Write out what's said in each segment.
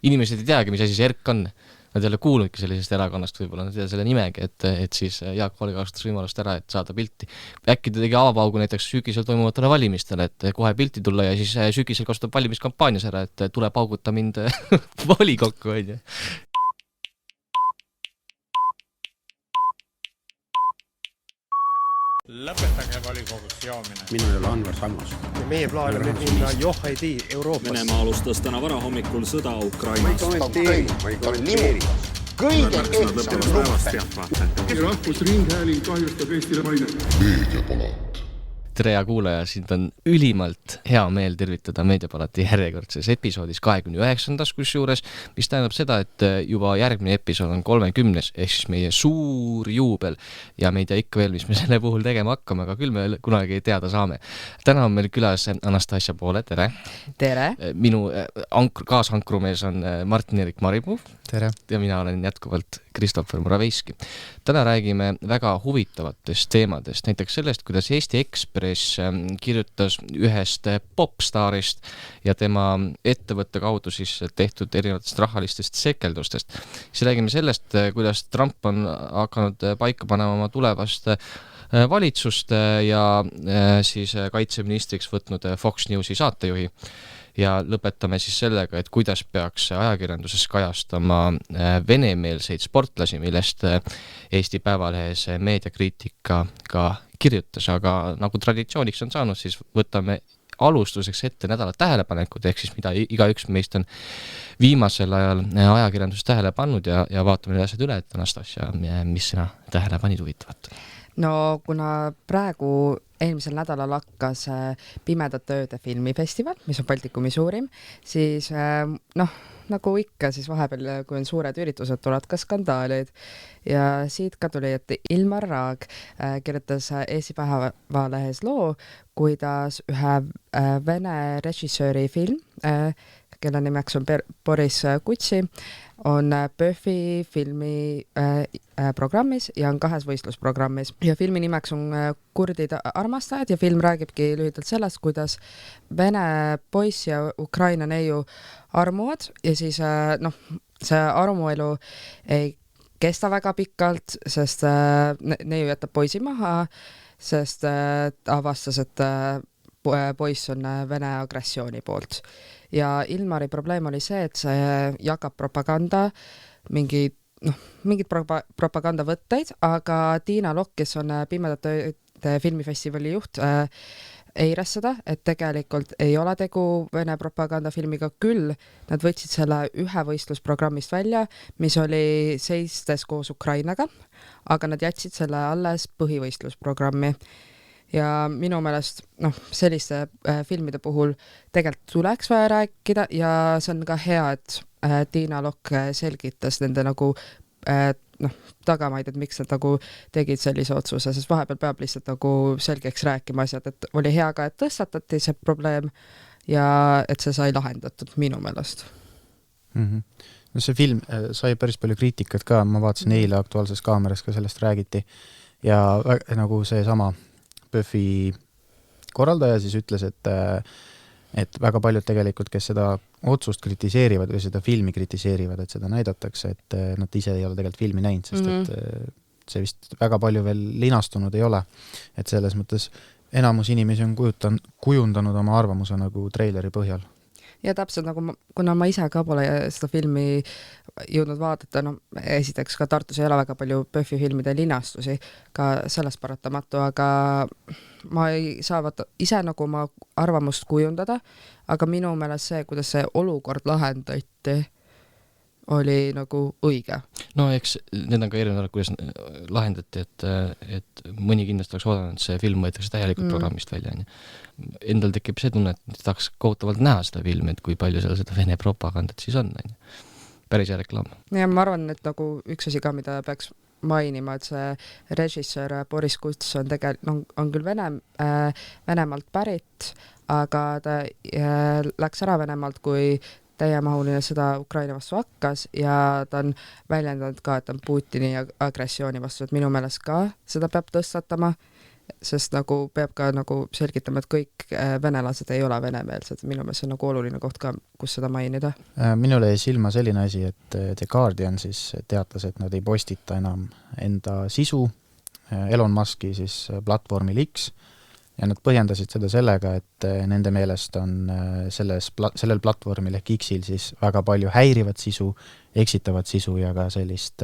inimesed ei teagi, mis asi see ERK on. Nad ei ole kuulnudki sellisest erakonnast võib-olla, nad ei tea selle nimegi, et siis Jaak Valge kasutas võimalust ära, et saada pilti. Äkki ta tegi avapaugu näiteks sügisel toimuvatele valimistele, et kohe pilti tulla ja siis sügisel kasutab valimiskampaanias ära, et tule pauguta mind volikokku, on ju. Lõpetage volikogus joomine. Minu ei ole Anvar Sammos. Ja meie plaan on nüüd minna Johhaidi Euroopas. Venemaa alustas täna varahommikul sõda Ukrainas. Ma ei kommenteeri. Kõige Rahvusringhääling kahjustab Eestile mainet. Meediapalat. Tere ja kuulaja, sind on ülimalt hea meel tervitada Meediapalati järjekordses episoodis 29. kusjuures, mis tähendab seda, et juba järgmine episood on 30. ehk siis meie suur juubel ja me ei tea ikka veel, mis me selle puhul tegema hakkame, aga küll me kunagi teada saame. Täna on meil külas Anastasia Poole, tere! Tere! Minu kaasankrumees on Martin-Erik Maripuu. Tere! Ja mina olen jätkuvalt Kristoffer Moraveiski. Täna räägime väga huvitavatest teemadest, näiteks sellest, kuidas Eesti Ekspress kirjutas ühest popstaarist ja tema ettevõtte kaudu siis tehtud erinevatest rahalistest sekeldustest. Siis räägime sellest, kuidas Trump on hakanud paika panema oma tulevast valitsust ja siis kaitseministriks võtnud Fox Newsi saatejuhi. Ja lõpetame siis sellega, et kuidas peaks ajakirjanduses kajastama venemeelseid sportlasi, millest Eesti Päevalehes meediakriitika ka kirjutas, aga nagu traditsiooniks on saanud, siis võtame alustuseks ette nädala tähelepanekud, ehk siis mida igaüks meist on viimasel ajal ajakirjanduses tähele pannud ja vaatame need asjad üle, et Anastasia, mis sina tähele panid huvitavat? No kuna praegu eelmisel nädalal hakkas Pimedate ööde filmifestival, mis on Baltikumi suurim, siis nagu ikka, siis vahepeal, kui on suured üritused, tulevad ka skandaalid. Ja siit ka tuli, et Ilmar Raag kirjutas Eesti Päevalehes loo, kuidas ühe vene režissööri film, kelle nimeks on Boris Kutsi, on PÖFFi filmi programmis ja on 2 võistlusprogrammis. Ja filmi nimeks on Kurdid armastajad ja film räägibki lühidalt sellest, kuidas vene poiss ja Ukraina neiu armuvad ja siis see armuelu ei kesta väga pikalt, sest neiu jätab poisi maha, sest avastas, et poiss on Vene agressiooni poolt. Ja Ilmari probleem oli see, et see jagab propaganda, mingid propagandavõtteid, aga Tiina Lokk, kes on Pimedate ööde filmifestivali juht, eiras seda, et tegelikult ei ole tegu Vene propagandafilmiga, küll nad võtsid selle ühe võistlusprogrammist välja, mis oli seistes koos Ukrainaga, aga nad jätsid selle alles põhivõistlusprogrammi. Ja minu meelest selliste filmide puhul tegelikult tuleks vaja rääkida ja see on ka hea, et Tiina Lokk selgitas nende nagu tagamaid, et miks nad nagu tegid sellise otsuse, sest vahepeal peab lihtsalt nagu selgeks rääkima asjad, et oli hea ka, et tõstatati see probleem ja et see sai lahendatud minu meelest. No see film sai päris palju kriitikat ka, ma vaatasin eile Aktuaalses Kaameras ka sellest räägiti ja nagu see sama PÖFFi korraldaja siis ütles, et väga paljud tegelikult, kes seda otsust kritiseerivad või seda filmi kritiseerivad, et seda näidatakse, et nad ise ei ole tegelikult filmi näinud, sest et see vist väga palju veel linastunud ei ole. Et selles mõttes enamus inimesi on kujundanud oma arvamuse nagu treileri põhjal. Ja täpselt nagu, kuna ma ise ka pole seda filmi jõudnud vaadata, esiteks ka Tartus ei ole väga palju PÖFFi filmide linastusi, ka sellest paratamatu, aga ma ei saa ise nagu oma arvamust kujundada, aga minu meelest see, kuidas see olukord lahendati, oli nagu õige. No eks need on ka erinevad, kuidas lahendati, et mõni kindlasti oleks oodanud, et see film võetakse täielikult programmist välja. Endal tekib see tunne, et tahaks kohutavalt näha seda filmi, et kui palju seal seda Vene propagandat siis on. Päris hea reklaam. Ja ma arvan, et nagu üks asi ka, mida peaks mainima, et see režissöör Boris Kuts on on küll Venemaalt pärit, aga ta läks ära Venemaalt, kui täiemahuline sõda Ukraina vastu hakkas ja ta on väljendanud ka, et on Putini agressiooni vastu, et minu meelest ka seda peab tõstatama, sest nagu peab ka nagu selgitama, et kõik venelased ei ole venemeelsed, minu meelest see on nagu oluline koht ka, kus seda mainida. Minule jäi silma selline asi, et The Guardian siis teatas, et nad ei postita enam enda sisu Elon Muski siis platvormil X ja nad põhjendasid seda sellega, et nende meelest on sellel platvormil ehk X-il siis väga palju häirivat sisu, eksitavat sisu ja ka sellist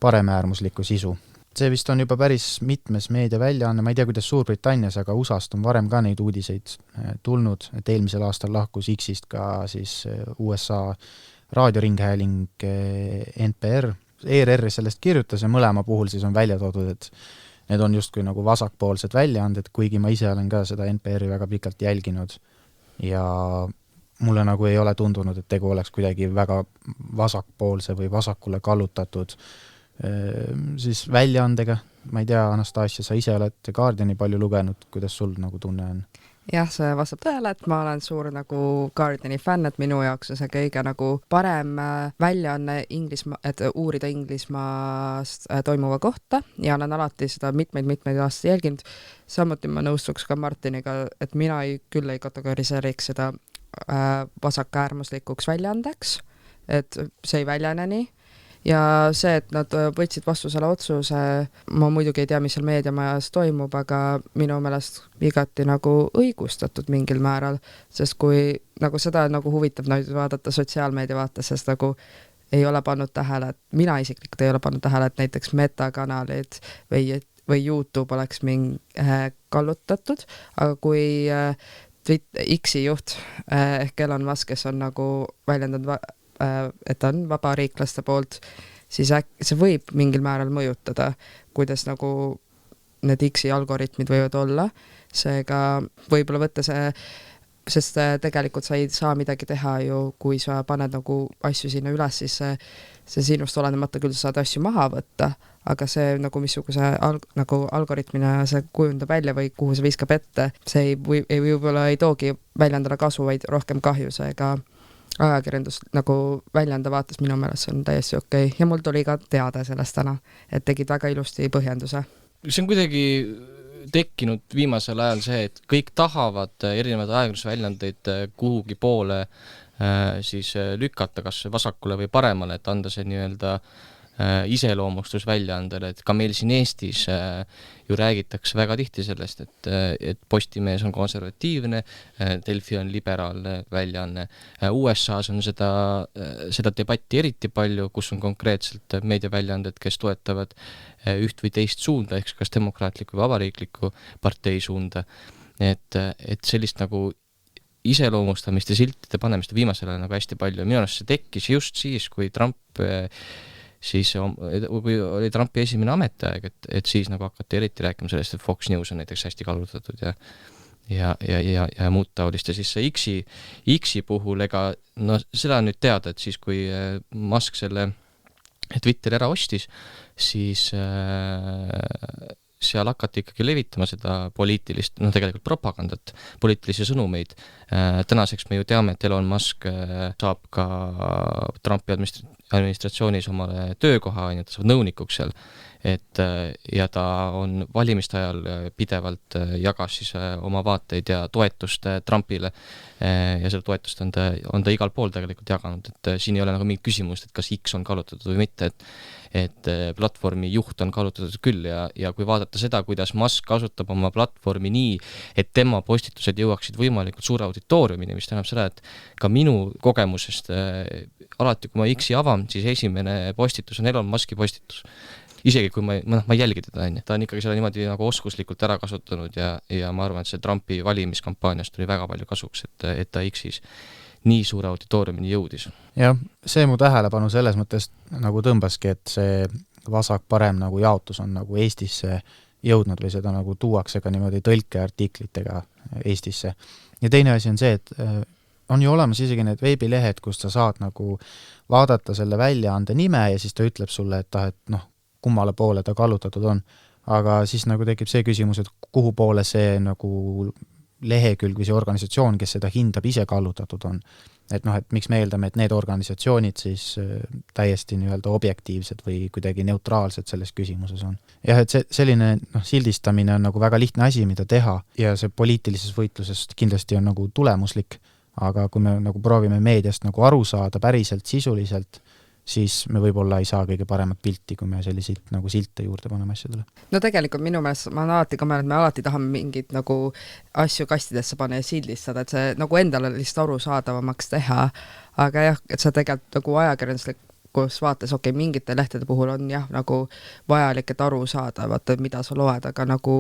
paremäärmuslikku sisu. See vist on juba päris mitmes meediaväljaanne, ma ei tea, kuidas Suurbritannias, aga USA-st on varem ka neid uudiseid tulnud, et eelmisel aastal lahkus X-ist ka siis USA raadioringhääling NPR. ERR sellest kirjutas ja mõlema puhul siis on välja toodud, et need on justkui nagu vasakpoolsed väljaanded, kuigi ma ise olen ka seda NPR-i väga pikalt jälginud ja mulle nagu ei ole tundunud, et tegu oleks kuidagi väga vasakpoolse või vasakule kallutatud siis väljaandega. Ma ei tea, Anastasia, sa ise oled Guardiani palju lugenud, kuidas sul nagu tunne on? Jah, see vastab tõele, et ma olen suur nagu Guardiani fänn, et minu jaoks on see kõige nagu parem väljaanne et uurida Inglismaast toimuva kohta ja olen alati seda mitmeid aastaid jälginud. Samuti ma nõustuks ka Martiniga, et mina küll ei kategoriseeriks seda vasakäärmuslikuks väljaandeks, et see ei väljane nii. Ja see, et nad võtsid vastu selle otsuse, ma muidugi ei tea, mis seal meediamajas toimub, aga minu meelest igati nagu õigustatud mingil määral, sest kui nagu seda nagu huvitav vaadata sotsiaalmeedia vaates, sest nagu ei ole pannud tähele, et mina isiklikult ei ole pannud tähele, et näiteks metakanalid või YouTube oleks kallutatud, aga kui X-i juht ehk Elon Musk, kes on nagu väljendanud et on vabariiklaste poolt, siis see võib mingil määral mõjutada, kuidas nagu need X-i algoritmid võivad olla. Seega võib-olla võtta see, sest tegelikult sa ei saa midagi teha ju, kui sa paned nagu asju sinna üles, siis see sinust olenemata küll saad asju maha võtta, aga see nagu missuguse nagu algoritmina see kujundab välja või kuhu see viskab ette, see võib-olla ei toogi väljendada kasu, vaid rohkem kahju, seega ajakirjandus nagu väljenda vaates minu meelest see on täiesti okei. Ja mul tuli ka teada sellest täna, et tegid väga ilusti põhjenduse. See on kuidagi tekkinud viimasel ajal see, et kõik tahavad erinevad ajakirjandusväljandeid kuhugi poole siis lükata, kas vasakule või paremale, et anda see nii-öelda iseloomustus väljaandele, et ka meil siin Eestis ju räägitakse väga tihti sellest, et Postimees on konservatiivne, Delfi on liberaalne väljaanne. USA-s on seda debatti eriti palju, kus on konkreetselt meediaväljaanded, kes toetavad üht või teist suunda, ehk kas demokraatlikku või vabariiklikku partei suunda. Et sellist nagu iseloomustamist ja siltide panemist viimasel ajal nagu hästi palju. Minu arust see tekkis just siis, kui kui oli Trumpi esimene ametiaeg, et siis nagu hakati eriti rääkima sellest, et Fox News on näiteks hästi kallutatud ja muud taolist. Ja siis see X-i puhul, ega no seda on nüüd teada, et siis kui Musk selle Twitteri ära ostis, siis seal hakati ikkagi levitama seda poliitilist, tegelikult propagandat, poliitilisi sõnumeid. Tänaseks me ju teame, et Elon Musk saab ka Trumpi administratsioonis omale töökoha, ta saab nõunikuks seal, ja ta on valimiste ajal pidevalt jagas siis oma vaateid ja toetust Trumpile ja selle toetust on ta igal pool tegelikult jaganud, et siin ei ole nagu mingit küsimust, et kas X on kallutatud või mitte, et platvormi juht on kallutatud küll ja kui vaadata seda, kuidas Musk kasutab oma platvormi nii, et tema postitused jõuaksid võimalikult suure auditooriumini, mis tähendab seda, et ka minu kogemusest alati, kui ma X-i avan, siis esimene postitus on Elon Muski postitus. Isegi kui ma ei jälgi teda, ta on ikkagi selle niimoodi nagu oskuslikult ära kasutanud ja ma arvan, et see Trumpi valimiskampaaniast tuli väga palju kasuks, et ta X-is nii suure auditooriumini jõudis. Jah, see mu tähelepanu selles mõttes nagu tõmbaski, et see vasak-parem nagu jaotus on nagu Eestisse jõudnud või seda nagu tuuakse ka niimoodi tõlkeartiklitega Eestisse. Ja teine asi on see, et on ju olemas isegi need veebilehed, kus sa saad nagu vaadata selle väljaande nime ja siis ta ütleb sulle, et kummale poole ta kallutatud on. Aga siis nagu tekib see küsimus, et kuhu poole see nagu lehekülg või see organisatsioon, kes seda hindab, ise kallutatud on. et noh, et miks me eeldame, et need organisatsioonid siis täiesti nii-öelda objektiivsed või kuidagi neutraalsed selles küsimuses on. Jah, et selline sildistamine on nagu väga lihtne asi, mida teha ja see poliitilises võitluses kindlasti on nagu tulemuslik, aga kui me nagu proovime meediast nagu aru saada päriselt sisuliselt, siis me võib-olla ei saa kõige paremat pilti, kui me selliseid nagu silte juurde paneme asjadele. No tegelikult minu meelest ma olen alati ka mõelnud, et me alati tahame mingit nagu asju kastidesse panna ja sildistada, et see nagu endale lihtsalt arusaadavamaks teha, aga jah, et see tegelikult nagu ajakirjanduslikus vaates, mingite lehtede puhul on jah, nagu vajalik, et aru saada, vaata, mida sa loed, aga nagu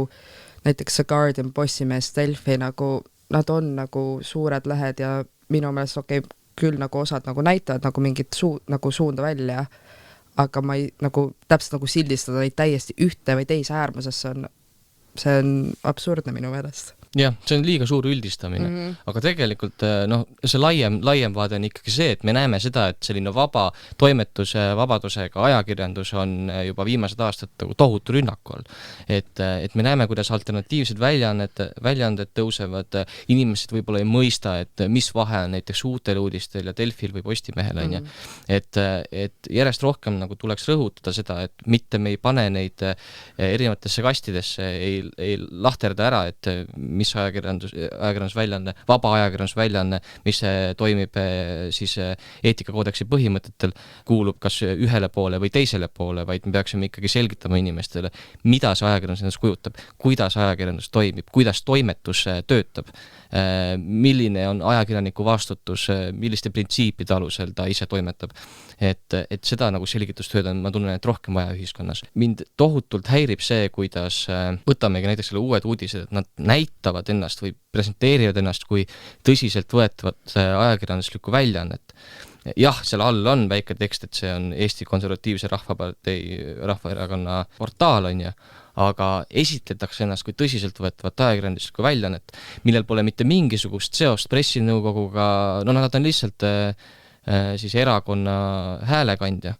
näiteks see Guardian, Postimees, Delfi, nagu nad on nagu suured lehed ja minu meelest küll nagu osad nagu näitavad nagu mingit nagu suunda välja, aga ma ei nagu täpselt nagu sildistada neid täiesti ühte või teise äärmusesse see on absurdne minu meelest. Jah, see on liiga suur üldistamine, aga tegelikult see laiem vaade on ikkagi see, et me näeme seda, et selline vaba toimetuse vabadusega ajakirjandus on juba viimased aastad tohutu rünnaku all. Et me näeme, kuidas alternatiivsed väljaanded tõusevad, inimesed võib-olla ei mõista, et mis vahe on näiteks uutel uudistel ja Delfil või Postimehel on. Et järjest rohkem nagu tuleks rõhutada seda, et mitte me ei pane neid erinevatesse kastidesse, ei lahterda ära, et mis ajakirjandusväljaanne, vaba ajakirjandusväljaanne, mis toimib siis eetikakoodeksi põhimõtetel, kuulub kas ühele poole või teisele poole, vaid me peaksime ikkagi selgitama inimestele, mida see ajakirjandus endast kujutab, kuidas ajakirjandus toimib, kuidas toimetus töötab, milline on ajakirjaniku vastutus, milliste printsiipide alusel ta ise toimetab. Et seda nagu selgitustööd on, ma tunnen, et rohkem vaja ühiskonnas. Mind tohutult häirib see, kuidas võtamegi näiteks selle uued uudised, et nad näitavad ennast või presenteerivad ennast kui tõsiselt võetavat ajakirjanduslikku väljaannet. Jah, seal all on väike tekst, et see on Eesti Konservatiivse Rahvaerakonna portaal on ja, aga esitletakse ennast kui tõsiselt võetavat ajakirjanduslikku väljaannet, millel pole mitte mingisugust seost pressinõukoguga, nad on lihtsalt siis erakonna häälekandja.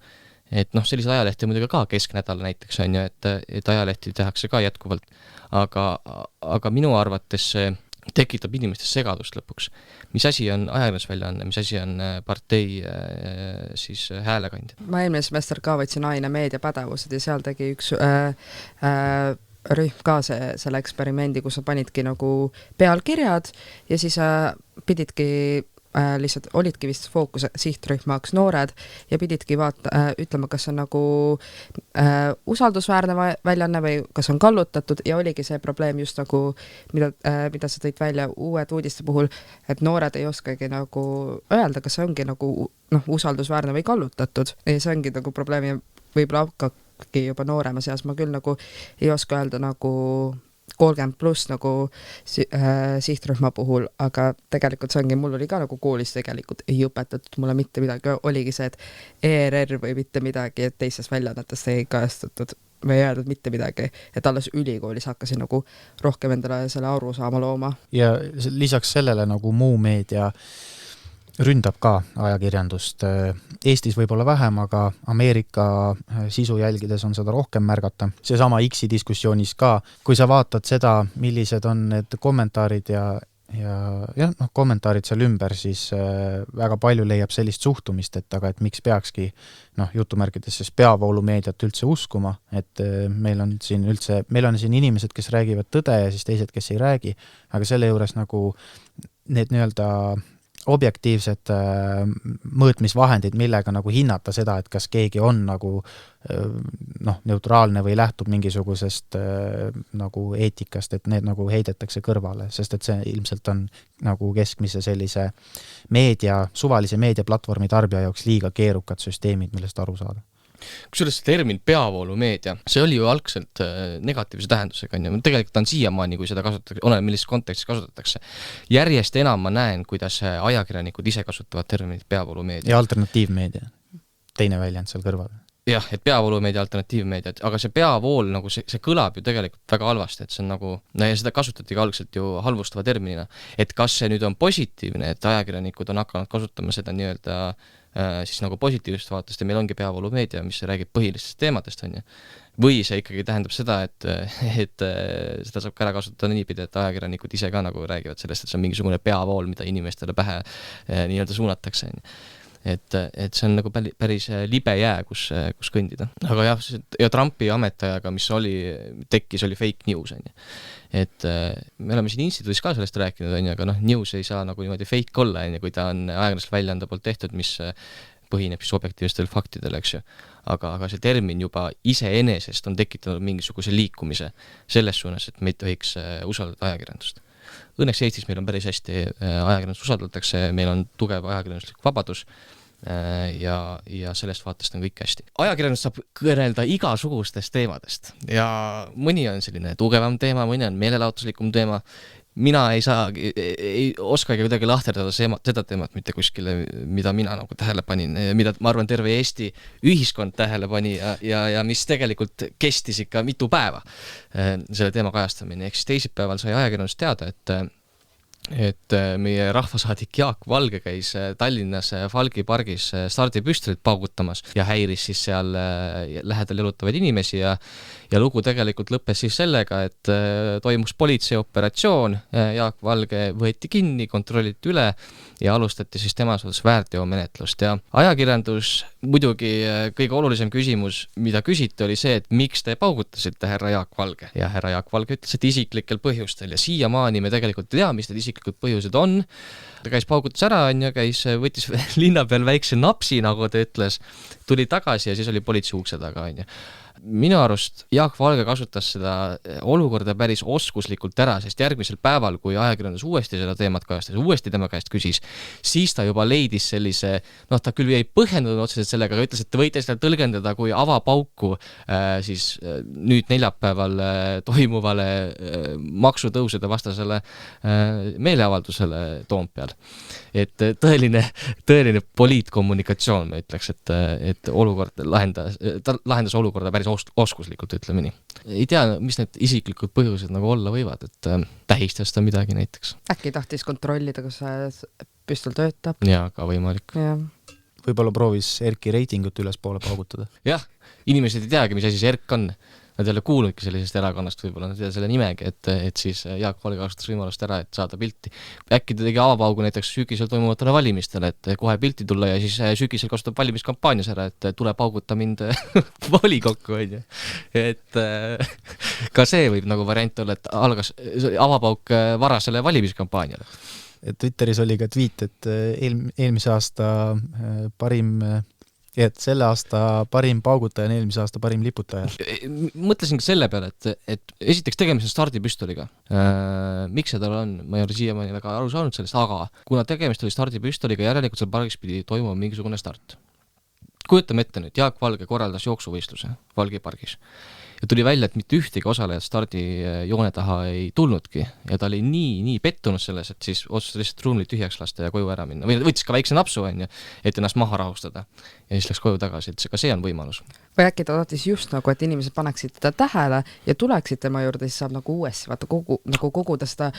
Et sellised ajalehti muidugi ka Kesknädal näiteks on ju, et ajalehti tehakse ka jätkuvalt, aga minu arvates see tekitab inimestes segadust lõpuks. Mis asi on ajakirjandusväljaanne, mis asi on partei siis häälekandja? Ma eelmine semester ka võtsin aine meediapädevused ja seal tegi üks rühm ka selle eksperimendi, kus sa panidki nagu pealkirjad ja siis pididki lihtsalt olidki vist fookuse sihtrühmaks noored ja pididki ütlema, kas on nagu usaldusväärne väljaanne või kas on kallutatud ja oligi see probleem just nagu, mida sa tõid välja uued uudiste puhul, et noored ei oskagi nagu öelda, kas see ongi nagu usaldusväärne või kallutatud ja see ongi nagu probleem ja võib-olla hakkagi juba noorema seas, ma küll nagu ei oska öelda nagu 30+ nagu sihtrühma puhul, aga tegelikult see ongi, mul oli ka nagu koolis tegelikult ei õpetatud mulle mitte midagi, oligi see, et ERR või mitte midagi, et teistes väljaannetes ei kajastatud või ei öeldud mitte midagi, et alles ülikoolis hakkasin nagu rohkem endale selle arusaama looma. Ja lisaks sellele nagu muu meedia ründab ka ajakirjandust. Eestis võib-olla vähem, aga Ameerika sisu jälgides on seda rohkem märgata. Seesama X-i diskussioonis ka, kui sa vaatad seda, millised on need kommentaarid ja kommentaarid seal ümber, siis väga palju leiab sellist suhtumist, et miks peakski jutumärkides siis peavoolumeediat üldse uskuma, et meil on siin inimesed, kes räägivad tõde ja siis teised, kes ei räägi, aga selle juures nagu need nii-öelda objektiivsed mõõtmisvahendid, millega nagu hinnata seda, et kas keegi on nagu neutraalne või lähtub mingisugusest nagu eetikast, et need nagu heidetakse kõrvale, sest et see ilmselt on nagu keskmise sellise suvalise meediaplatvormi tarbija jaoks liiga keerukad süsteemid, millest aru saada. Kusjuures see termin peavoolumeedia, see oli ju algselt negatiivse tähendusega, tegelikult on siiamaani, kui seda kasutatakse, oleneb millises kontekstis kasutatakse. Järjest enam ma näen, kuidas ajakirjanikud ise kasutavad terminit peavoolumeedia. Ja alternatiivmeedia, teine väljend seal kõrval. Jah, et peavoolumeedia, alternatiivmeedia, aga see peavool, nagu see kõlab ju tegelikult väga halvasti, et see on nagu, ja seda kasutati ka algselt ju halvustava terminina, et kas see nüüd on positiivne, et ajakirjanikud on hakanud kasutama seda nii-öelda siis nagu positiivsest vaatest ja meil ongi peavoolumeedia, mis räägib põhilistest teemadest, on ju. või see ikkagi tähendab seda, et seda saab ka ära kasutada niipidi, et ajakirjanikud ise ka nagu räägivad sellest, et see on mingisugune peavool, mida inimestele pähe nii-öelda suunatakse. Et see on nagu päris libe jää, kus kõndida. Aga jah, ja Trumpi ametajaga, mis tekkis, oli fake news. Et me oleme siin instituudis ka sellest rääkinud, aga news ei saa nagu niimoodi fake olla, kui ta on ajakirjanduslik väljaande poolt tehtud, mis põhineb siis objektiivstel faktidel, eks ju. Aga see termin juba iseenesest on tekitanud mingisuguse liikumise selles suunas, et me ei tohiks usaldada ajakirjandust. Õnneks Eestis meil on päris hästi ajakirjandust usaldatakse, meil on tugev ajakirjanduslik vabadus ja sellest vaatest on kõik hästi. Ajakirjandus saab kõnelda igasugustest teemadest ja mõni on selline tugevam teema, mõni on meelelaotuslikum teema. Mina ei oskagi kuidagi lahterdada seda teemat mitte kuskile, mida mina nagu tähele panin, mida ma arvan terve Eesti ühiskond tähele pani ja mis tegelikult kestis ikka mitu päeva selle teema kajastamine. Ehk siis teisipäeval sai ajakirjandus teada, et meie rahvasaadik Jaak Valge käis Tallinnas Falgi pargis stardipüstolit paugutamas ja häiris siis seal lähedal elutavaid inimesi ja lugu tegelikult lõppes siis sellega, et toimus politseioperatsioon, Jaak Valge võeti kinni, kontrolliti üle ja alustati siis tema suhtes väärteomenetlust ja ajakirjandus muidugi kõige olulisem küsimus, mida küsiti, oli see, et miks te paugutasite härra Jaak Valge ja härra Jaak Valge ütles, et isiklikel põhjustel ja siiamaani me tegelikult ei tea, mis need isiklikud põhjused on. Ta käis paugutas ära, võttis linna peal väikse napsi, nagu ta ütles, tuli tagasi ja siis oli politsei ukse taga. Minu arust Jaak Valge kasutas seda olukorda päris oskuslikult ära, sest järgmisel päeval, kui ajakirjandus uuesti seda teemat kajastas, uuesti tema käest küsis, siis ta juba leidis sellise, ta küll ei põhjendanud otseselt sellega, aga ütles, et te võite seda tõlgendada kui avapauku siis nüüd neljapäeval toimuvale maksutõusude vastasele meeleavaldusele Toompeal. Et tõeline poliitkommunikatsioon, ma ütleks, et olukord lahendas olukorda päris oskuslikult, ütleme nii. Ei tea, mis need isiklikud põhjused nagu olla võivad, et tähistas ta midagi näiteks. Äkki tahtis kontrollida, kus see püstol töötab. Jaa, ka võimalik. Ja. Võib-olla proovis Erki reitingut üles poole paugutada. Jah, inimesed ei teagi, mis asi see Erk on. Nad ei ole kuulnudki sellisest erakonnast, võib-olla nad ei tea selle nimegi, et siis Jaak Valge kasutas võimalust ära, et saada pilti. Äkki ta tegi avapaugu näiteks sügisel toimuvatele valimistele, et kohe pilti tulla ja siis sügisel kasutab valimiskampaanias ära, et tule pauguta mind volikokku, on ju. Et ka see võib nagu variant olla, et algas avapauk varasele valimiskampaaniale. Twitteris oli ka tweet, et eelmise aasta selle aasta parim paugutaja on eelmise aasta parim liputaja. Mõtlesin ka selle peale, et esiteks tegemist on stardipüstoliga. Miks see tal on? Ma ei ole siiamaani väga aru saanud sellest, aga kuna tegemist oli stardipüstoliga, järelikult seal pargis pidi toimuma mingisugune start. Kujutame ette nüüd, Jaak Valge korraldas jooksuvõistluse Valgi pargis. Ja tuli välja, et mitte ühtegi osalejat stardi joone taha ei tulnudki ja ta oli nii pettunud selles, et siis otsustas lihtsalt ruumili tühjaks lasta ja koju ära minna. Või võttis ka väikse napsu, et ennast maha rahustada ja siis läks koju tagasi, et ka see on võimalus. Või äkki ta tahtis just nagu, et inimesed paneksid teda tähele ja tuleksid tema juurde, siis saab nagu uuesti koguda seda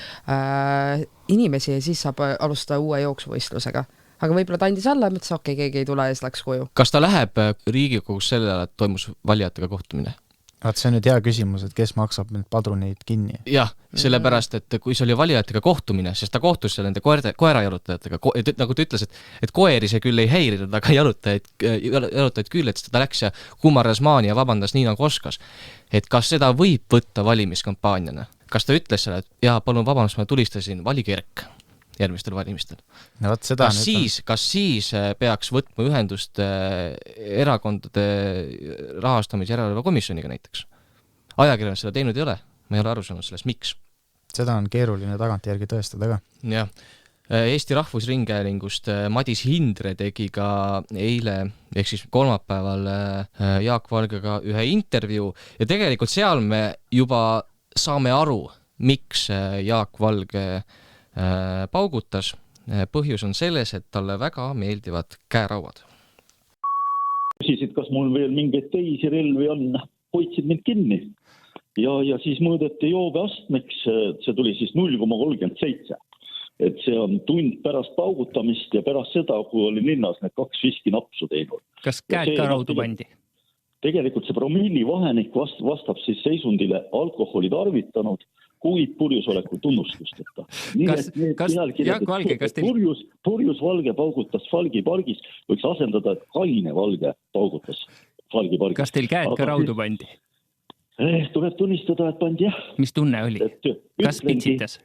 inimesi ja siis saab alustada uue jooksuvõistlusega. Aga võib-olla ta andis alla ja mõtles, okei, keegi ei tule ja siis läks koju. Kas ta läheb Riigikogus sellele, et toimus valijatega kohtumine? See on nüüd hea küsimus, et kes maksab need padruneid kinni? Jah, sellepärast, et kui see oli valijatega kohtumine, sest ta kohtus seal nende koerajalutajatega, nagu ta ütles, et koeri see küll ei häirinud, aga jalutajaid küll, et ta läks ja kumardas maani ja vabandas nii nagu oskas. Et kas seda võib võtta valimiskampaaniana? Kas ta ütles selle, et jaa, palun vabandust, ma tulistasin, valige Erk järgmistel valimistel. No, kas siis peaks võtma ühendust erakondade rahastamise järelevalve komisjoniga näiteks? Ajakirjandus seda teinud ei ole. Ma ei ole aru saanud sellest, miks. Seda on keeruline tagantjärgi tõestada ka. Jah. Eesti Rahvusringhäälingust Madis Hindre tegi ka eile, ehk siis kolmapäeval Jaak Valgega ühe intervjuu ja tegelikult seal me juba saame aru, miks Jaak Valge paugutas. Põhjus on selles, et talle väga meeldivad käerauad. Küsisid, kas mul veel mingeid teisi relvi on, hoidsid mind kinni ja siis mõõdeti joobeastmeks, see tuli siis 0,37. Et see on tund pärast paugutamist ja pärast seda, kui oli linnas need 2 viskinapsu teinud. Kas käed ka raudu pandi? tegelikult see promilli vahenik vastab siis seisundile alkoholi tarvitanud, kuid purjusoleku tunnustusteta. Jaak Valge, kas teil... Purjus valge paugutas falgi pargis, võiks asendada, et kaine valge paugutas falgi pargis. Kas teil käed ka raudu pandi? Tuleb tunnistada, et pandi jah. Mis tunne oli? Kas pitsitas?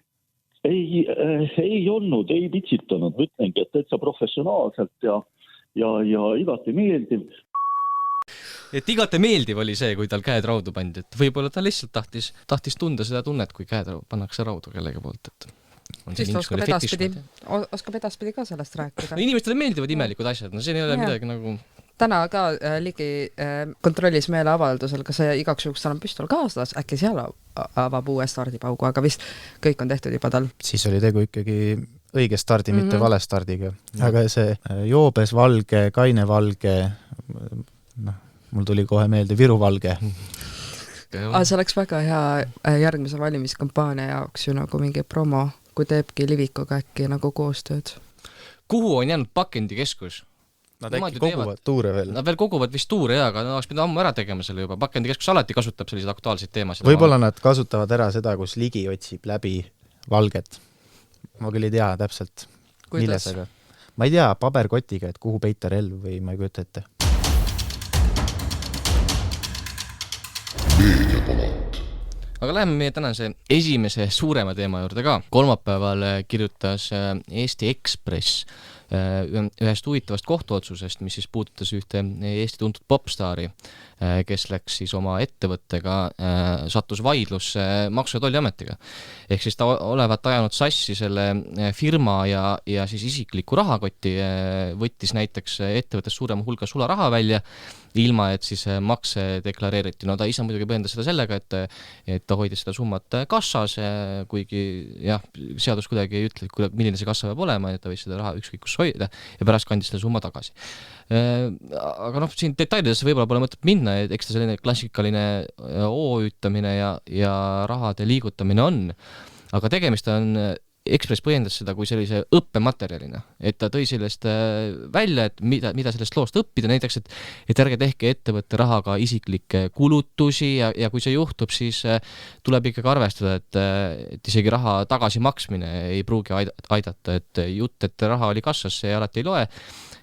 Ei olnud, ei pitsitanud. Ütlengi, et täitsa professionaalselt ja igati meeldiv. Et igati meeldiv oli see, kui tal käed raudu pandi, et võib-olla ta lihtsalt tahtis tunda seda tunnet, kui käed pannakse raudu kellegi poolt, et on siis oskab edaspidi ka sellest rääkida. No, inimestele meeldivad imelikud asjad, no see ei ole midagi nagu... Täna ka Ligi kontrollis meeleavaldusel, kas see igaks juhuks tal on püstol kaaslas, äkki seal avab uue stardipaugu, aga vist kõik on tehtud juba tal. Siis oli tegu ikkagi õige stardi, mitte vale stardiga. Aga see joobes valge, kaine valge, mul tuli kohe meelde Viru valge. See oleks väga hea järgmise valimiskampaania jaoks ju nagu mingi promo, kui teebki Livikuga äkki nagu koostööd. Kuhu on jäänud pakendikeskus? Nad äkki koguvad tuure veel. Nad veel koguvad vist tuure, aga oleks pidanud ammu ära tegema selle juba. Pakendikeskus alati kasutab selliseid aktuaalseid teemasid. Võib-olla nad kasutavad ära seda, kus Ligi otsib läbi valget. Ma küll ei tea täpselt, milles, aga ma ei tea paberkotiga, et kuhu peita relv või ma ei kujuta ette. Aga läheme meie tänase esimese suurema teema juurde ka. Kolmapäeval kirjutas Eesti Ekspress ühest huvitavast kohtuotsusest, mis siis puudutas ühte Eesti tuntud popstaari, kes läks siis oma ettevõttega, sattus vaidlusse Maksu- ja Tolliametiga. Ehk siis ta olevat ajanud sassi selle firma ja siis isikliku rahakotti, võttis näiteks ettevõttes suurema hulga sularaha välja, ilma et siis makse deklareeriti. No ta ise muidugi põhjendas seda sellega, et ta hoidis seda summat kassas, kuigi jah, seadus kuidagi ei ütle, milline see kassa peab olema, et ta võis seda raha ükskõik kus hoida ja pärast kandis selle summa tagasi. Aga siin detailidesse võib-olla pole mõtet minna, et eks ta selline klassikaline OÜtamine ja rahade liigutamine on, aga tegemist on Ekspress põhjendas seda kui sellise õppematerjalina, et ta tõi sellest välja, et mida sellest loost õppida, näiteks, et ärge tehke ettevõtte rahaga isiklikke kulutusi ja kui see juhtub, siis tuleb ikkagi arvestada, et isegi raha tagasimaksmine ei pruugi aidata, et jutt, et raha oli kassas, see alati ei loe.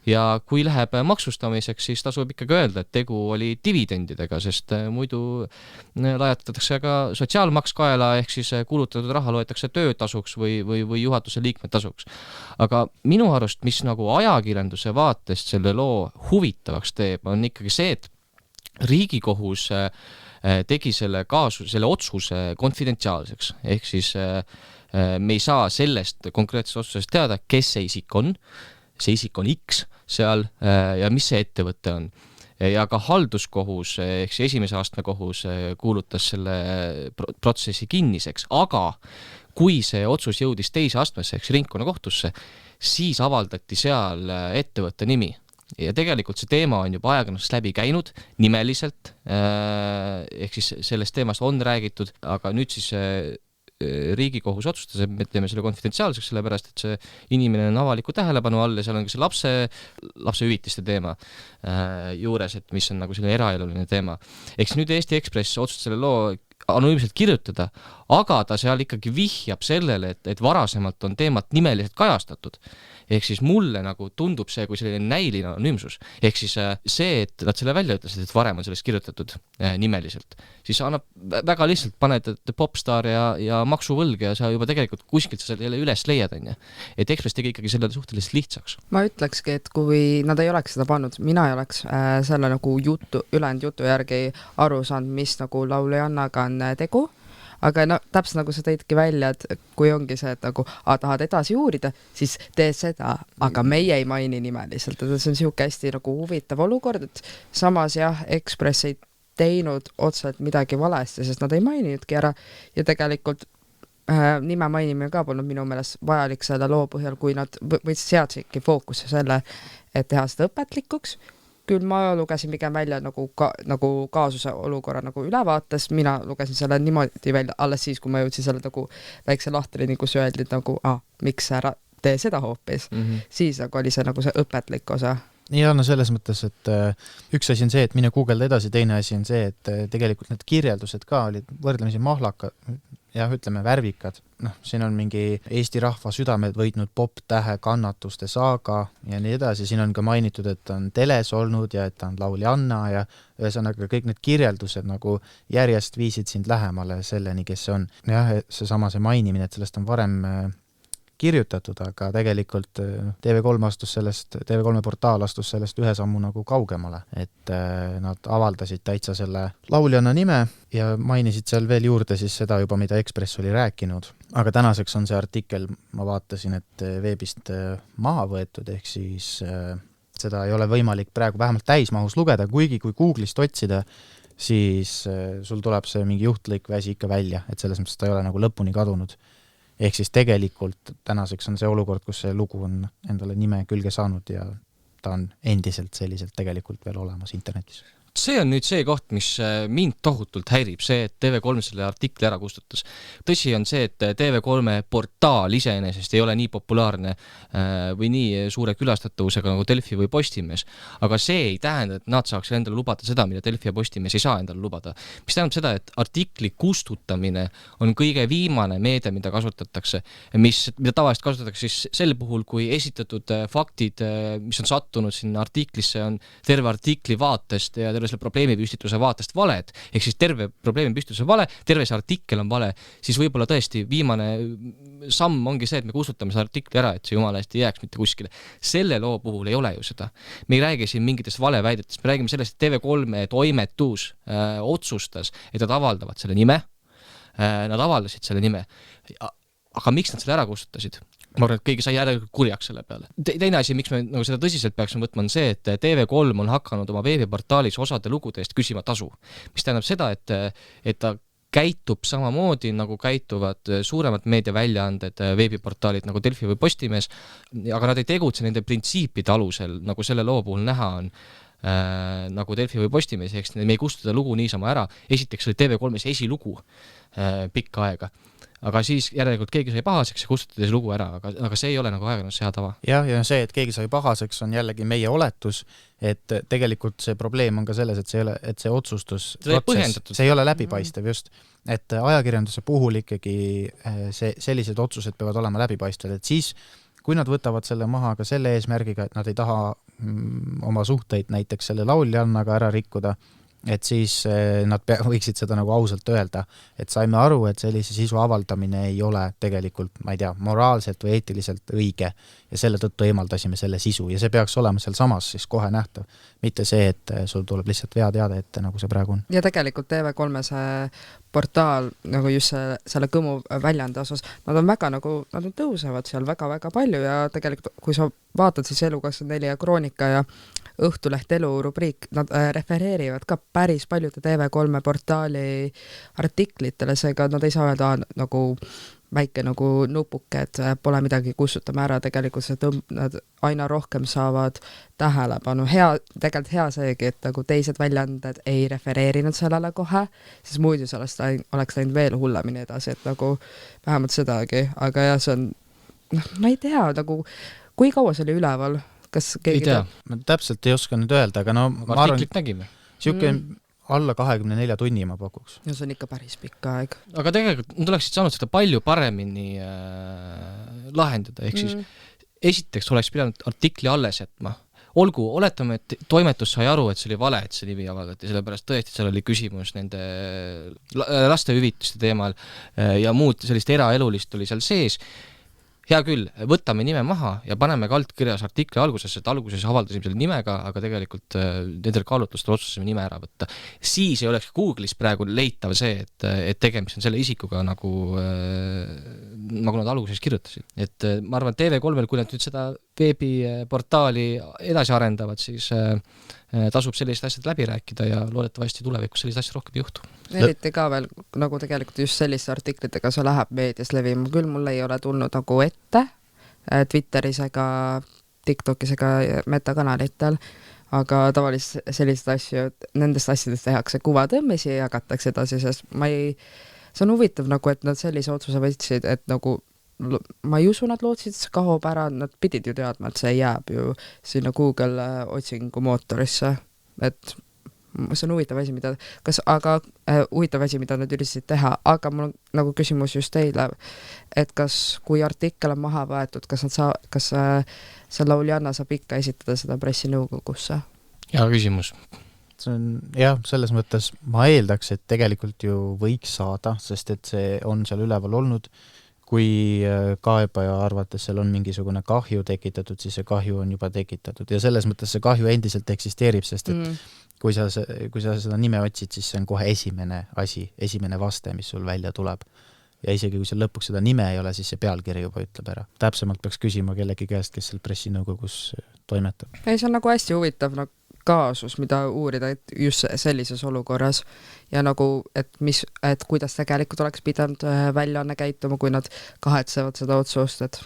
Ja kui läheb maksustamiseks, siis tasub ikkagi öelda, et tegu oli dividendidega, sest muidu lajatatakse ka sotsiaalmaks kaela, ehk siis kulutatud raha loetakse töötasuks või juhatuse liikmetasuks. Aga minu arust, mis nagu ajakirjanduse vaatest selle loo huvitavaks teeb, on ikkagi see, et Riigikohus tegi selle otsuse konfidentsiaalseks, ehk siis me ei saa sellest konkreetsest otsusest teada, kes see isik on X seal ja mis see ettevõte on. Ja ka halduskohus, ehk see esimese astme kohus kuulutas selle protsessi kinniseks, aga kui see otsus jõudis teise astmesse, ehk ringkonnakohtusse, siis avaldati seal ettevõtte nimi. Ja tegelikult see teema on juba ajakirjandusest läbi käinud nimeliselt, ehk siis sellest teemast on räägitud, aga nüüd siis Riigikohus otsustas, et me teeme selle konfidentsiaalseks, sellepärast, et see inimene on avaliku tähelepanu all ja seal on ka see lapse hüvitiste teema juures, et mis on nagu selline eraeluline teema. Eks nüüd Eesti Ekspress otsustas selle loo anonüümselt kirjutada, aga ta seal ikkagi vihjab sellele, et varasemalt on teemat nimeliselt kajastatud. Ehk siis mulle nagu tundub see kui selline näiline anonüümsus. Ehk siis see, et nad selle välja ütlesid, et varem on sellest kirjutatud nimeliselt, siis annab väga lihtsalt paned popstar ja maksuvõlg ja sa juba tegelikult kuskilt sa selle üles leiad, on. Et Ekspress tegi ikkagi selle suhteliselt lihtsaks. Ma ütlekski, et kui nad ei oleks seda pannud, mina ei oleks selle nagu ülejäänud jutu järgi aru saanud, mis nagu lauljannaga on tegu. Aga no täpselt nagu sa tõidki välja, et kui ongi see, et nagu tahad edasi uurida, siis tee seda, aga meie ei maini nimeliselt. See on siuke hästi nagu huvitav olukord, et samas jah, Ekspress ei teinud otseselt midagi valesti, sest nad ei maininudki ära ja tegelikult nime mainimine ka polnud minu meelest vajalik selle loo põhjal, kui nad seadsidki fookusse selle, et teha seda õpetlikuks. Küll ma lugesin pigem välja nagu kaasuse olukorra nagu ülevaates, mina lugesin selle niimoodi välja alles siis, kui ma jõudsin selle nagu väikse lahtrini, kus öeldi nagu, miks ära tee seda hoopis. Siis nagu oli see nagu see õpetlik osa. ja no selles mõttes, et üks asi on see, et mine guugelda edasi, teine asi on see, et tegelikult need kirjeldused ka olid võrdlemisi mahlakad, jah, ütleme värvikad. Noh, siin on mingi Eesti rahva südamed võitnud popp-tähe kannatuste saaga ja nii edasi. Siin on ka mainitud, et on teles olnud ja et ta on lauljanna ja ühesõnaga kõik need kirjeldused nagu järjest viisid sind lähemale selleni, kes see on. Jah, see mainimine, et sellest on varem kirjutatud, aga tegelikult TV3 portaal astus sellest ühe sammu nagu kaugemale, et nad avaldasid täitsa selle lauljanna nime ja mainisid seal veel juurde siis seda juba, mida Ekspress oli rääkinud. Aga tänaseks on see artikkel, ma vaatasin, et veebist maha võetud, ehk siis seda ei ole võimalik praegu vähemalt täismahus lugeda, kuigi kui Google'ist otsida, siis sul tuleb see mingi juhtlõik või asi ikka välja, et selles mõttes ta ei ole nagu lõpuni kadunud. Ehk siis tegelikult tänaseks on see olukord, kus see lugu on endale nime külge saanud ja ta on endiselt selliselt tegelikult veel olemas internetis. See on nüüd see koht, mis mind tohutult häirib, see, et TV3 selle artikli ära kustutas. Tõsi on see, et TV3 portaal iseenesest ei ole nii populaarne või nii suure külastatavusega nagu Delfi või Postimees, aga see ei tähenda, et nad saaks endale lubada seda, mida Delfi ja Postimees ei saa endale lubada. Mis tähendab seda, et artikli kustutamine on kõige viimane meede, mida kasutatakse, mida tavaliselt kasutatakse siis sel puhul, kui esitatud faktid, mis on sattunud sinna artiklisse, on terve artikli vaatest ja selle probleemipüstituse vaatest valed, ehk siis terve probleemipüstituse vale, terve see artikkel on vale, siis võib-olla tõesti viimane samm ongi see, et me kustutame selle artikli ära, et see jumala eest ei jääks mitte kuskile. Selle loo puhul ei ole ju seda. Me ei räägi siin mingitest valeväidetest, me räägime sellest, et TV3 toimetus otsustas, et nad avaldavad selle nime. Nad avaldasid selle nime. Aga miks nad selle ära kustutasid? Ma arvan, et keegi sai järelikult kurjaks selle peale. Teine asi, miks me nagu seda tõsiselt peaksime võtma, on see, et TV3 on hakanud oma veebiportaalis osade lugude eest küsima tasu. Mis tähendab seda, et ta käitub samamoodi, nagu käituvad suuremad meediaväljaanded, veebiportaalid nagu Delfi või Postimees, aga nad ei tegutse nende printsiipide alusel, nagu selle loo puhul näha on, nagu Delfi või Postimees, ehk me ei kustuta lugu niisama ära. Esiteks oli TV3-s esilugu pikka aega. Aga siis järelikult keegi sai pahaseks ja kustutati see lugu ära, aga see ei ole nagu ajakirjanduse hea tava. Ja see, et keegi sai pahaseks, on jällegi meie oletus, et tegelikult see probleem on ka selles, et see otsustus see ei ole läbipaistev just, et ajakirjanduse puhul ikkagi sellised otsused peavad olema läbipaistvad, et siis kui nad võtavad selle maha ka selle eesmärgiga, et nad ei taha oma suhteid näiteks selle lauljannaga ära rikkuda, et siis nad võiksid seda nagu ausalt öelda, et saime aru, et sellise sisu avaldamine ei ole tegelikult, ma ei tea, moraalselt või eetiliselt õige ja selle tõttu eemaldasime selle sisu ja see peaks olema seal samas siis kohe nähtav, mitte see, et sul tuleb lihtsalt veateade ette, nagu see praegu on. Ja tegelikult TV3 portaal nagu just selle Kõmu väljaande osas, nad on väga nagu, nad on tõusevad seal väga-väga palju ja tegelikult kui sa vaatad siis Elu24 ja Kroonika ja Õhtuleht Elu rubriik, nad refereerivad ka päris paljude TV3 portaali artiklitele, seega nad ei saa öelda nagu väike nagu nupuke, et pole midagi kustutama ära, tegelikult see nad aina rohkem saavad tähelepanu. Tegelikult hea seegi, et nagu teised väljaanded ei refereerinud sellele kohe, siis muidu sellest oleks läinud veel hullemini edasi, et nagu vähemalt sedagi, aga jah, see on, ma ei tea, nagu kui kaua see oli üleval? Kas keegi ma täpselt ei oska nüüd öelda, aga no ma artiklit nägime. Siuke alla 24 tunni ma pakuks. Ja see on ikka päris pikk aeg. Aga tegelikult nad oleksid saanud seda palju paremini lahendada, ehk siis esiteks oleks pidanud artikli alles jätma. Olgu, oletame, et toimetus sai aru, et see oli vale, et see nimi avaldati, sellepärast tõesti seal oli küsimus nende laste hüvitiste teemal ja muud sellist eraelulist oli seal sees. Hea küll, võtame nime maha ja paneme kaldkirjas artikli alguses, et alguses avaldasime selle nimega, aga tegelikult nendel kaalutlustel otsustasime nime ära võtta. Siis ei oleks Google'is praegu leitav see, et tegemist on selle isikuga nagu nad alguses kirjutasid. Et ma arvan, et TV3-l, kui nad nüüd seda veebiportaali edasi arendavad, siis tasub sellised asjad läbi rääkida ja loodetavasti tulevikus sellised asjad rohkem juhtu. Eriti ka veel, nagu tegelikult just selliste artiklitega see läheb meedias levima, küll mulle ei ole tulnud nagu ette Twitteris ega TikTokis ega metakanalitel, aga tavaliselt sellised asju, nendest asjadest tehakse kuvatõmmisi ja jagatakse edasi, sest see on huvitav nagu, et nad sellise otsuse võtsid, et nagu ma ei usu, nad lootsid, et see kaob ära, nad pidid ju teadma, et see jääb ju sinna Google otsingumootorisse, et see on huvitav asi, huvitav asi, mida nad üritasid teha, aga mul on nagu küsimus just teile, et kas, kui artikkel on maha võetud, kas see lauljanna saab ikka esitada seda pressinõukogusse? Hea küsimus. See on, jah, selles mõttes ma eeldaks, et tegelikult ju võiks saada, sest et see on seal üleval olnud. Kui kaebaja arvates seal on mingisugune kahju tekitatud, siis see kahju on juba tekitatud ja selles mõttes see kahju endiselt eksisteerib, sest et kui sa seda nime otsid, siis see on kohe esimene asi, esimene vaste, mis sul välja tuleb. Ja isegi kui seal lõpuks seda nime ei ole, siis see pealkiri juba ütleb ära. Täpsemalt peaks küsima kellegi käest, kes seal pressinõukogus toimetab. Ei, see on nagu hästi huvitav kaasus, mida uurida just sellises olukorras ja nagu, et kuidas tegelikult oleks pidanud väljaanne käituma, kui nad kahetsevad seda otsust, et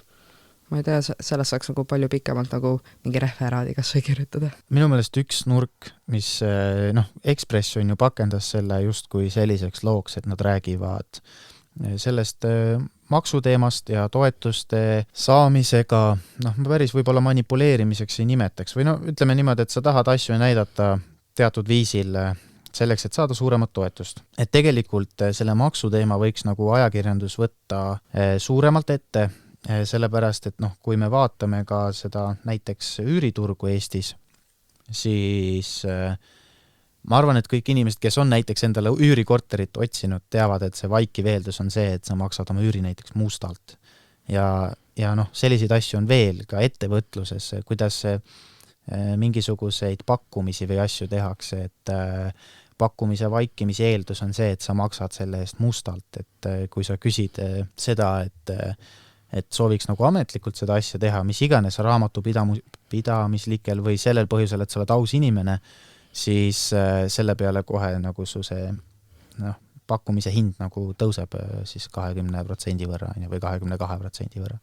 ma ei tea, sellest saaks nagu palju pikemalt nagu mingi referaadi kas või kirjutada. Minu meelest üks nurk, mis Ekspress on ju pakendas selle justkui selliseks looks, et nad räägivad sellest maksuteemast ja toetuste saamisega, ma päris võib-olla manipuleerimiseks ei nimetaks või ütleme niimoodi, et sa tahad asju näidata teatud viisil selleks, et saada suuremat toetust. Et tegelikult selle maksuteema võiks nagu ajakirjandus võtta suuremalt ette, sellepärast, et kui me vaatame ka seda näiteks üüriturgu Eestis, siis ma arvan, et kõik inimesed, kes on näiteks endale üürikorterit otsinud, teavad, et see vaikiv eeldus on see, et sa maksad oma üüri näiteks mustalt. Ja selliseid asju on veel ka ettevõtluses, kuidas mingisuguseid pakkumisi või asju tehakse, et pakkumise vaikimise eeldus on see, et sa maksad selle eest mustalt, et kui sa küsid seda, et sooviks nagu ametlikult seda asja teha, mis iganes raamatupidamislikel või sellel põhjusel, et sa oled aus inimene, siis selle peale kohe nagu su see pakkumise hind nagu tõuseb siis 20% võrra või 22% võrra.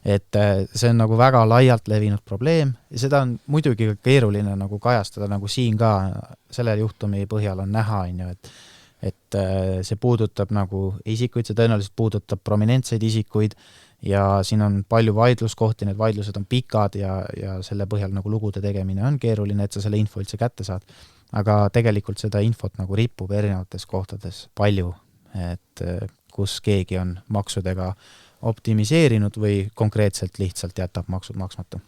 Et see on nagu väga laialt levinud probleem ja seda on muidugi keeruline nagu kajastada, nagu siin ka selle juhtumi põhjal on näha, et see puudutab nagu isikuid, see tõenäoliselt puudutab prominentseid isikuid ja siin on palju vaidluskohti, need vaidlused on pikad ja selle põhjal nagu lugude tegemine on keeruline, et sa selle info üldse kätte saad. Aga tegelikult seda infot nagu ripub erinevates kohtades palju, et kus keegi on maksudega optimiseerinud või konkreetselt lihtsalt jätab maksud maksmata.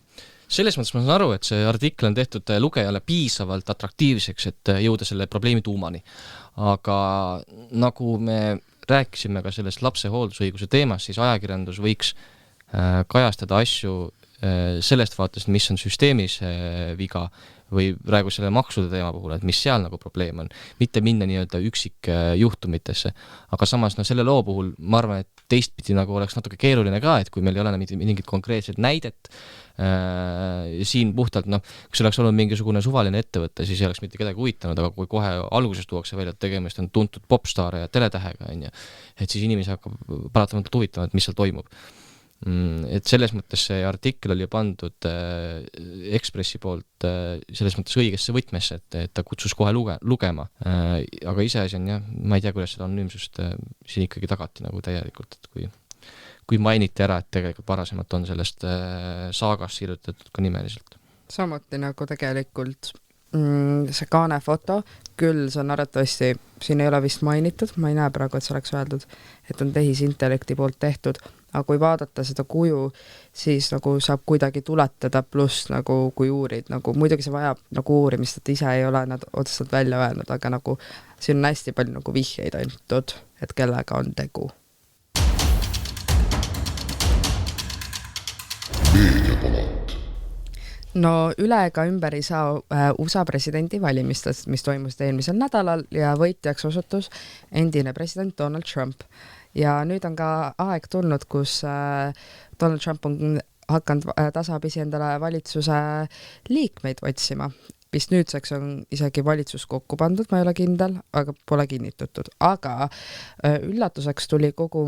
Selles mõttes ma saan aru, et see artikkel on tehtud lugejale piisavalt atraktiivseks, et jõuda selle probleemi tuumani. Aga nagu me rääkisime ka sellest lapse hooldusõiguse teemast, siis ajakirjandus võiks kajastada asju sellest vaatest, mis on süsteemis viga või praegu selle maksude teema puhul, et mis seal nagu probleem on, mitte minna nii-öelda üksik juhtumitesse. Aga samas selle loo puhul ma arvan, et teistpidi nagu oleks natuke keeruline ka, et kui meil ei ole mingit konkreetset näidet, siin puhtalt, kui see oleks olnud mingisugune suvaline ettevõte, siis ei oleks mitte kedagi huvitanud, aga kui kohe alguses tuuakse välja, et tegemist on tuntud popstaare ja teletähega, et siis inimesi hakkab paratamatult huvitama, et mis seal toimub. Et selles mõttes see artikkel oli pandud Ekspressi poolt selles mõttes õigesse võtmesse, et ta kutsus kohe lugema. Aga iseasi on ma ei tea, kuidas seda anonüümsust siin ikkagi tagati nagu täielikult, et kui mainiti ära, et tegelikult varasemalt on sellest saagast kirjutatud ka nimeliselt. Samuti nagu tegelikult see kaanefoto, küll see on arvatavasti, siin ei ole vist mainitud, ma ei näe praegu, et see oleks öeldud, et on tehisintellekti poolt tehtud, aga kui vaadata seda kuju, siis nagu saab kuidagi tuletada, pluss nagu kui uurid, nagu muidugi see vajab nagu uurimist, et ise ei ole nad otseselt välja öelnud, aga nagu siin on hästi palju nagu vihjeid antud, et kellega on tegu. No üle ega ümber ei saa USA presidendi valimistest, mis toimusid eelmisel nädalal ja võitjaks osutus endine president Donald Trump. Ja nüüd on ka aeg tulnud, kus Donald Trump on hakanud tasapisi endale valitsuse liikmeid otsima. Vist nüüdseks on isegi valitsus kokku pandud, ma ei ole kindel, aga pole kinnitatud. Aga üllatuseks tuli kogu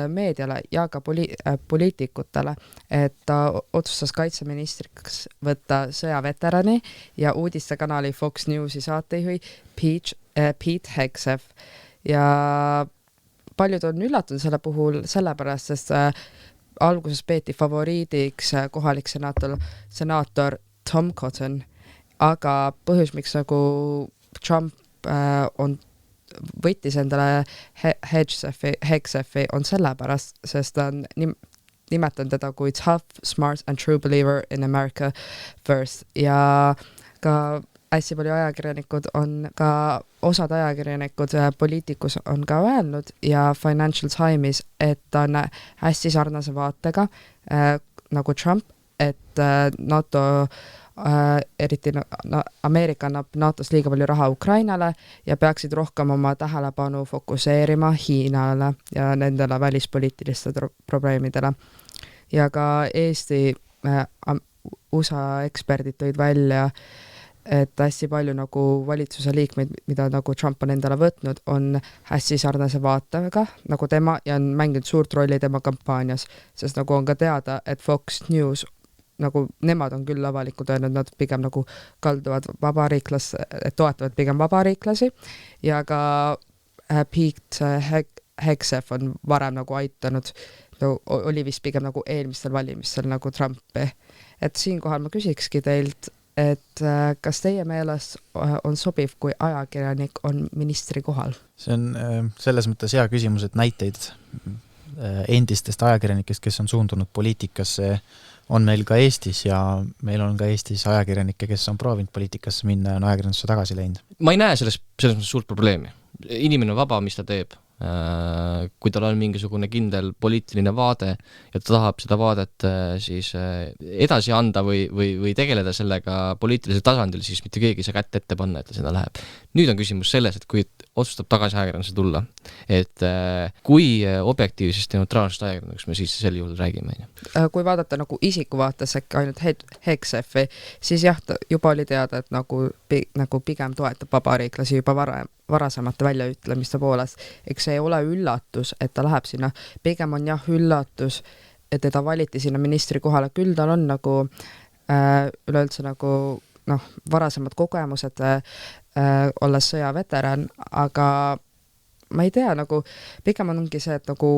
meediale ja ka poliitikutele, et ta otsustas kaitseministriks võtta sõjaveterani ja uudistekanali Fox Newsi saatejuhi Pete Hegseth. Ja paljud on üllatunud selle puhul sellepärast, sest alguses peeti favoriidiks kohalik senaator Tom Cotton, aga põhjus, miks nagu Trump võttis endale Hegseffi on sellepärast, sest ta on nimetanud teda kui tough, smart and true believer in America first ja ka hästi palju ajakirjanikud osad ajakirjanikud poliitikus on ka öelnud ja Financial Times, et ta on hästi sarnase vaatega nagu Trump, et NATO eriti Ameerika annab NATO-s liiga palju raha Ukrainale ja peaksid rohkem oma tähelepanu fokuseerima Hiinale ja nendele välispoliitiliste probleemidele. Ja ka Eesti USA eksperdid tõid välja, et hästi palju nagu valitsuse liikmeid, mida nagu Trump on endale võtnud, on hästi sarnase vaatega nagu tema ja on mänginud suurt rolli tema kampaanias, sest nagu on ka teada, et Fox News nagu nemad on küll avalikult öelnud, nad pigem nagu kalduvad toetavad pigem vabariiklasi ja ka Pete Hegseth on varem nagu aitanud, oli vist pigem nagu eelmistel valimistel nagu Trumpi. Et siinkohal ma küsikski teilt, et kas teie meelest on sobiv, kui ajakirjanik on ministri kohal? See on selles mõttes hea küsimus, et näiteid endistest ajakirjanikest, kes on suundunud poliitikasse, on meil ka Eestis ja meil on ka Eestis ajakirjanikke, kes on proovinud poliitikasse minna ja on ajakirjandusse tagasi läinud. Ma ei näe selles mõttes suurt probleemi. Inimene on vaba, mis ta teeb. Kui tal on mingisugune kindel poliitiline vaade ja ta tahab seda vaadet siis edasi anda või tegeleda sellega poliitilisel tasandil, siis mitte keegi ei saa kätt ette panna, et ta seda läheb. Nüüd on küsimus selles, et kui otsustab tagasi ajakirjandusse tulla, et kui objektiivsest ja neutraalsest ajakirjanduks me siis sel juhul räägime. Kui vaadata nagu isiku vaates äkki ainult Hegseffi, siis jah, juba oli teada, et nagu pigem toetab vabariiklasi juba varasemate väljaütlemiste poolest. Eks see ei ole üllatus, et ta läheb sinna. Pigem on jah üllatus, et teda valiti sinna ministri kohale. Küll tal on nagu üleüldse nagu varasemad kogemused olles sõjaveteran, aga ma ei tea, nagu pigem ongi see, et nagu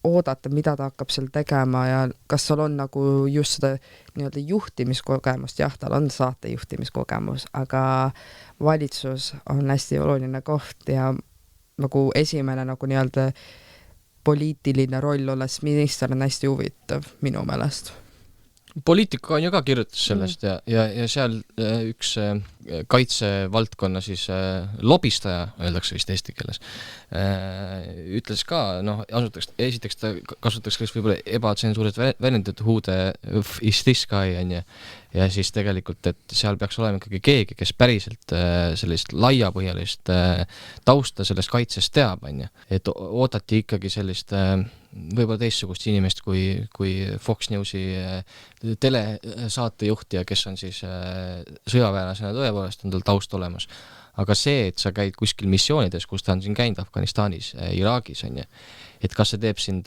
oodata, mida ta hakkab seal tegema ja kas tal on nagu just seda nii-öelda juhtimiskogemust, jah, tal on saate juhtimiskogemus, aga valitsus on hästi oluline koht ja nagu esimene nagu nii-öelda poliitiline roll olles minister on hästi huvitav minu meelest. Poliitika on ju ka kirjutas sellest ja seal üks kaitsevaldkonna siis lobistaja, öeldakse vist eesti keeles, ütles ka, esiteks ta kasutaks võib-olla ebatsensuurit väljendit who the f is this guy ja siis tegelikult, et seal peaks olema ikkagi keegi, kes päriselt sellist laiapõhjalist tausta sellest kaitsest teab, et oodati ikkagi sellist võib-olla teistsugust inimest kui Fox Newsi telesaatejuht ja kes on siis sõjaväelasena tõepoolest on tal taust olemas. Aga see, et sa käid kuskil missioonides, kus ta on siin käinud Afganistanis, Iraagis, et kas see teeb sind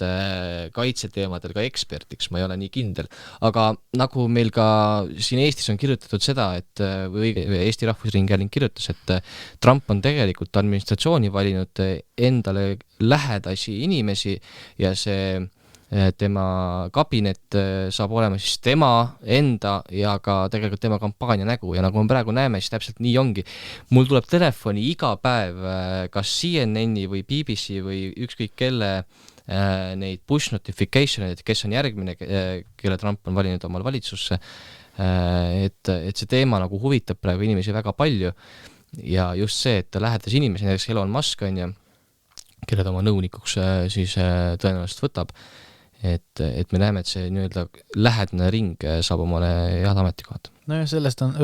kaitseteemadel ka ekspertiks, ma ei ole nii kindel. Aga nagu meil ka siin Eestis on kirjutatud seda, et või Eesti Rahvusringhääling kirjutas, et Trump on tegelikult administratsiooni valinud endale lähedasi inimesi ja see tema kabinet saab olema siis tema enda ja ka tegelikult tema kampaania nägu ja nagu me praegu näeme, siis täpselt nii ongi. Mul tuleb telefoni iga päev kas CNN-i või BBC või ükskõik kelle neid push notification'id, kes on järgmine, kelle Trump on valinud omal valitsusse, et see teema nagu huvitab praegu inimesi väga palju ja just see, et ta lähedas inimesi, näiteks Elon Musk on ja kelle ta oma nõunikuks siis tõenäoliselt võtab, et me näeme, et see nii-öelda lähedane ring saab omale head ametikohad. No ja sellest on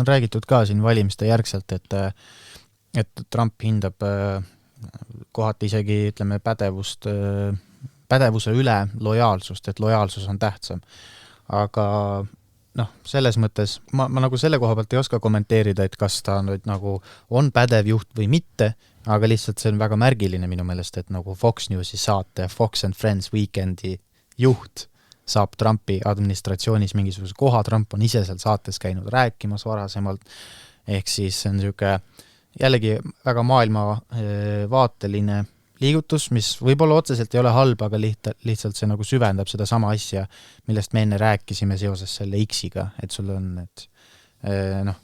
räägitud ka siin valimiste järgselt, et Trump hindab kohati isegi, ütleme, pädevuse üle lojaalsust, et lojaalsus on tähtsam. Aga selles mõttes ma nagu selle koha pealt ei oska kommenteerida, et kas ta nüüd nagu on pädev juht või mitte, aga lihtsalt see on väga märgiline minu meelest, et nagu Fox Newsi saate Fox and Friends Weekendi juht saab Trumpi administratsioonis mingisuguse koha, Trump on ise seal saates käinud rääkimas varasemalt, ehk siis see on niisugune jällegi väga maailma vaateline liigutus, mis võib-olla otseselt ei ole halb, aga lihtsalt see nagu süvendab seda sama asja, millest me enne rääkisime seoses selle X-iga, et sul on need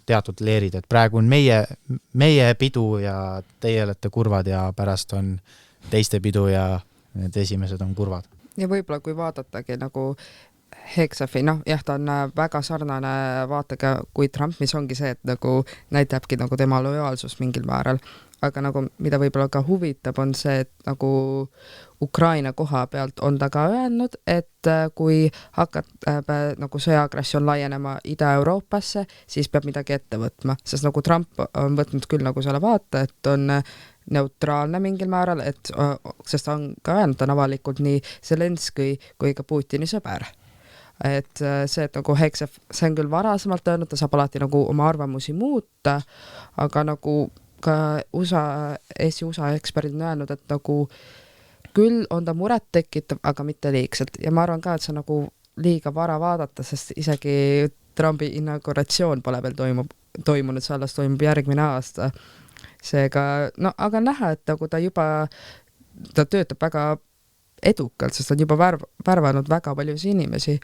teatud leerid, et praegu on meie pidu ja teie olete kurvad ja pärast on teiste pidu ja need esimesed on kurvad. Ja võib-olla kui vaadatagi nagu Hexafi, ta on väga sarnane vaatega kui Trump, mis ongi see, et nagu näitabki nagu tema lojaalsus mingil määral. Aga nagu mida võib-olla ka huvitab on see, et nagu Ukraina koha pealt on ta ka öelnud, et kui hakkab nagu sõjaagressioon laienema Ida-Euroopasse, siis peab midagi ette võtma, sest nagu Trump on võtnud küll nagu selle vaate, et on neutraalne mingil määral, sest ta on ka öelnud, on avalikult nii Zelenski kui ka Putini sõber. Et see, et nagu Hexaf, see on küll varasemalt öelnud, ta saab alati nagu oma arvamusi muuta, aga nagu ka Eesti USA eksperdid on öelnud, et nagu küll on ta muret tekitav, aga mitte liigselt. Ja ma arvan ka, et see on nagu liiga vara vaadata, sest isegi Trumpi inauguratsioon pole veel toimunud, see alles toimub järgmine aasta. Seega, aga näha, et nagu ta töötab väga edukalt, sest ta on juba värvanud väga paljusi inimesi.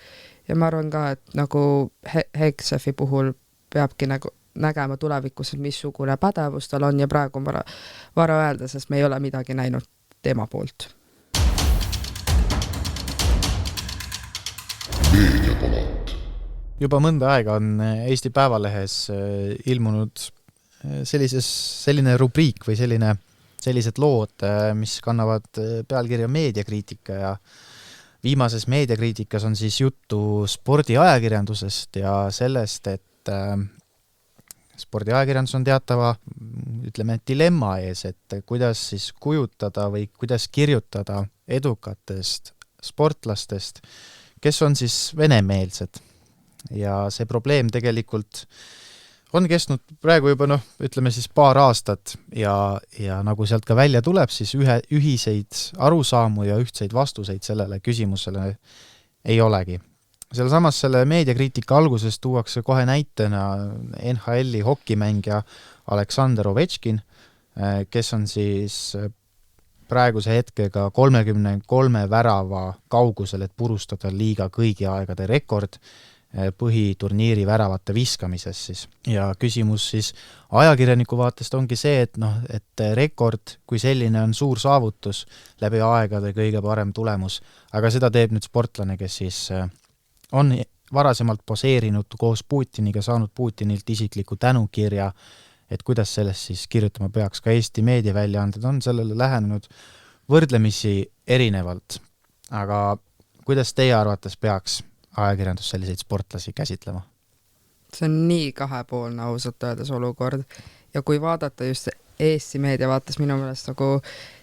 Ja ma arvan ka, et nagu Hexafi puhul peabki nagu nägema tulevikus, et missugune pädevus tal on ja praegu on vara öelda, sest me ei ole midagi näinud tema poolt. Juba mõnda aega on Eesti Päevalehes ilmunud selline rubriik või sellised lood, mis kannavad pealkirja meediakriitika ja viimases meediakriitikas on siis juttu spordiajakirjandusest ja sellest, et spordiajakirjandus on teatava, dilemma ees, et kuidas siis kujutada või kuidas kirjutada edukatest sportlastest, kes on siis venemeelsed. Ja see probleem tegelikult on kestnud praegu juba siis paar aastat ja nagu sealt ka välja tuleb, siis ühiseid arusaamu ja ühtseid vastuseid sellele küsimusele ei olegi. Selle meediakriitika alguses tuuakse kohe näitena NHL-i hokimängija Aleksander Ovechkin, kes on siis praeguse hetkega 33 värava kaugusel, et purustada liiga kõigi aegade rekord põhiturniiri väravate viskamises siis. Ja küsimus siis ajakirjaniku vaatest ongi see, et rekord kui selline on suur saavutus läbi aegade kõige parem tulemus, aga seda teeb nüüd sportlane, kes siis on varasemalt poseerinud koos Putiniga, saanud Putinilt isikliku tänukirja, et kuidas sellest siis kirjutama peaks. Ka Eesti meediaväljaanded on sellele lähenenud võrdlemisi erinevalt. Aga kuidas teie arvates peaks ajakirjandus selliseid sportlasi käsitlema? See on nii kahepoolne ausalt öeldes olukord ja kui vaadata just Eesti meedia vaates minu meelest nagu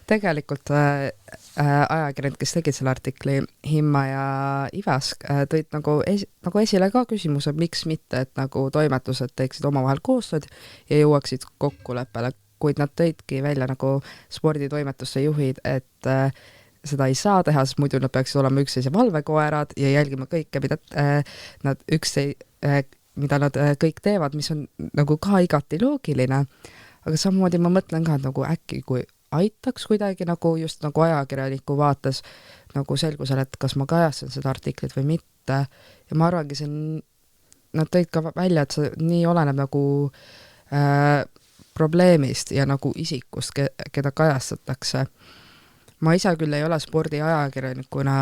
tegelikult ajakirjad, kes tegid selle artikli, Himma ja Ivask, tõid nagu esile ka küsimused, miks mitte, et nagu toimetused teeksid omavahel koostööd ja jõuaksid kokkuleppele, kuid nad tõidki välja nagu sporditoimetuste juhid, et seda ei saa teha, sest muidu nad peaksid olema üksteise valvekoerad ja jälgima kõike, mida nad kõik teevad, mis on nagu ka igati loogiline. Aga samamoodi ma mõtlen ka, et nagu äkki kui aitaks kuidagi nagu just nagu ajakirjaniku vaates nagu selgusel, et kas ma kajastan seda artiklit või mitte. Ja ma arvangi, nad tõid ka välja, et see nii oleneb nagu probleemist ja nagu isikust, keda kajastatakse. Ma ise küll ei ole spordiajakirjanikuna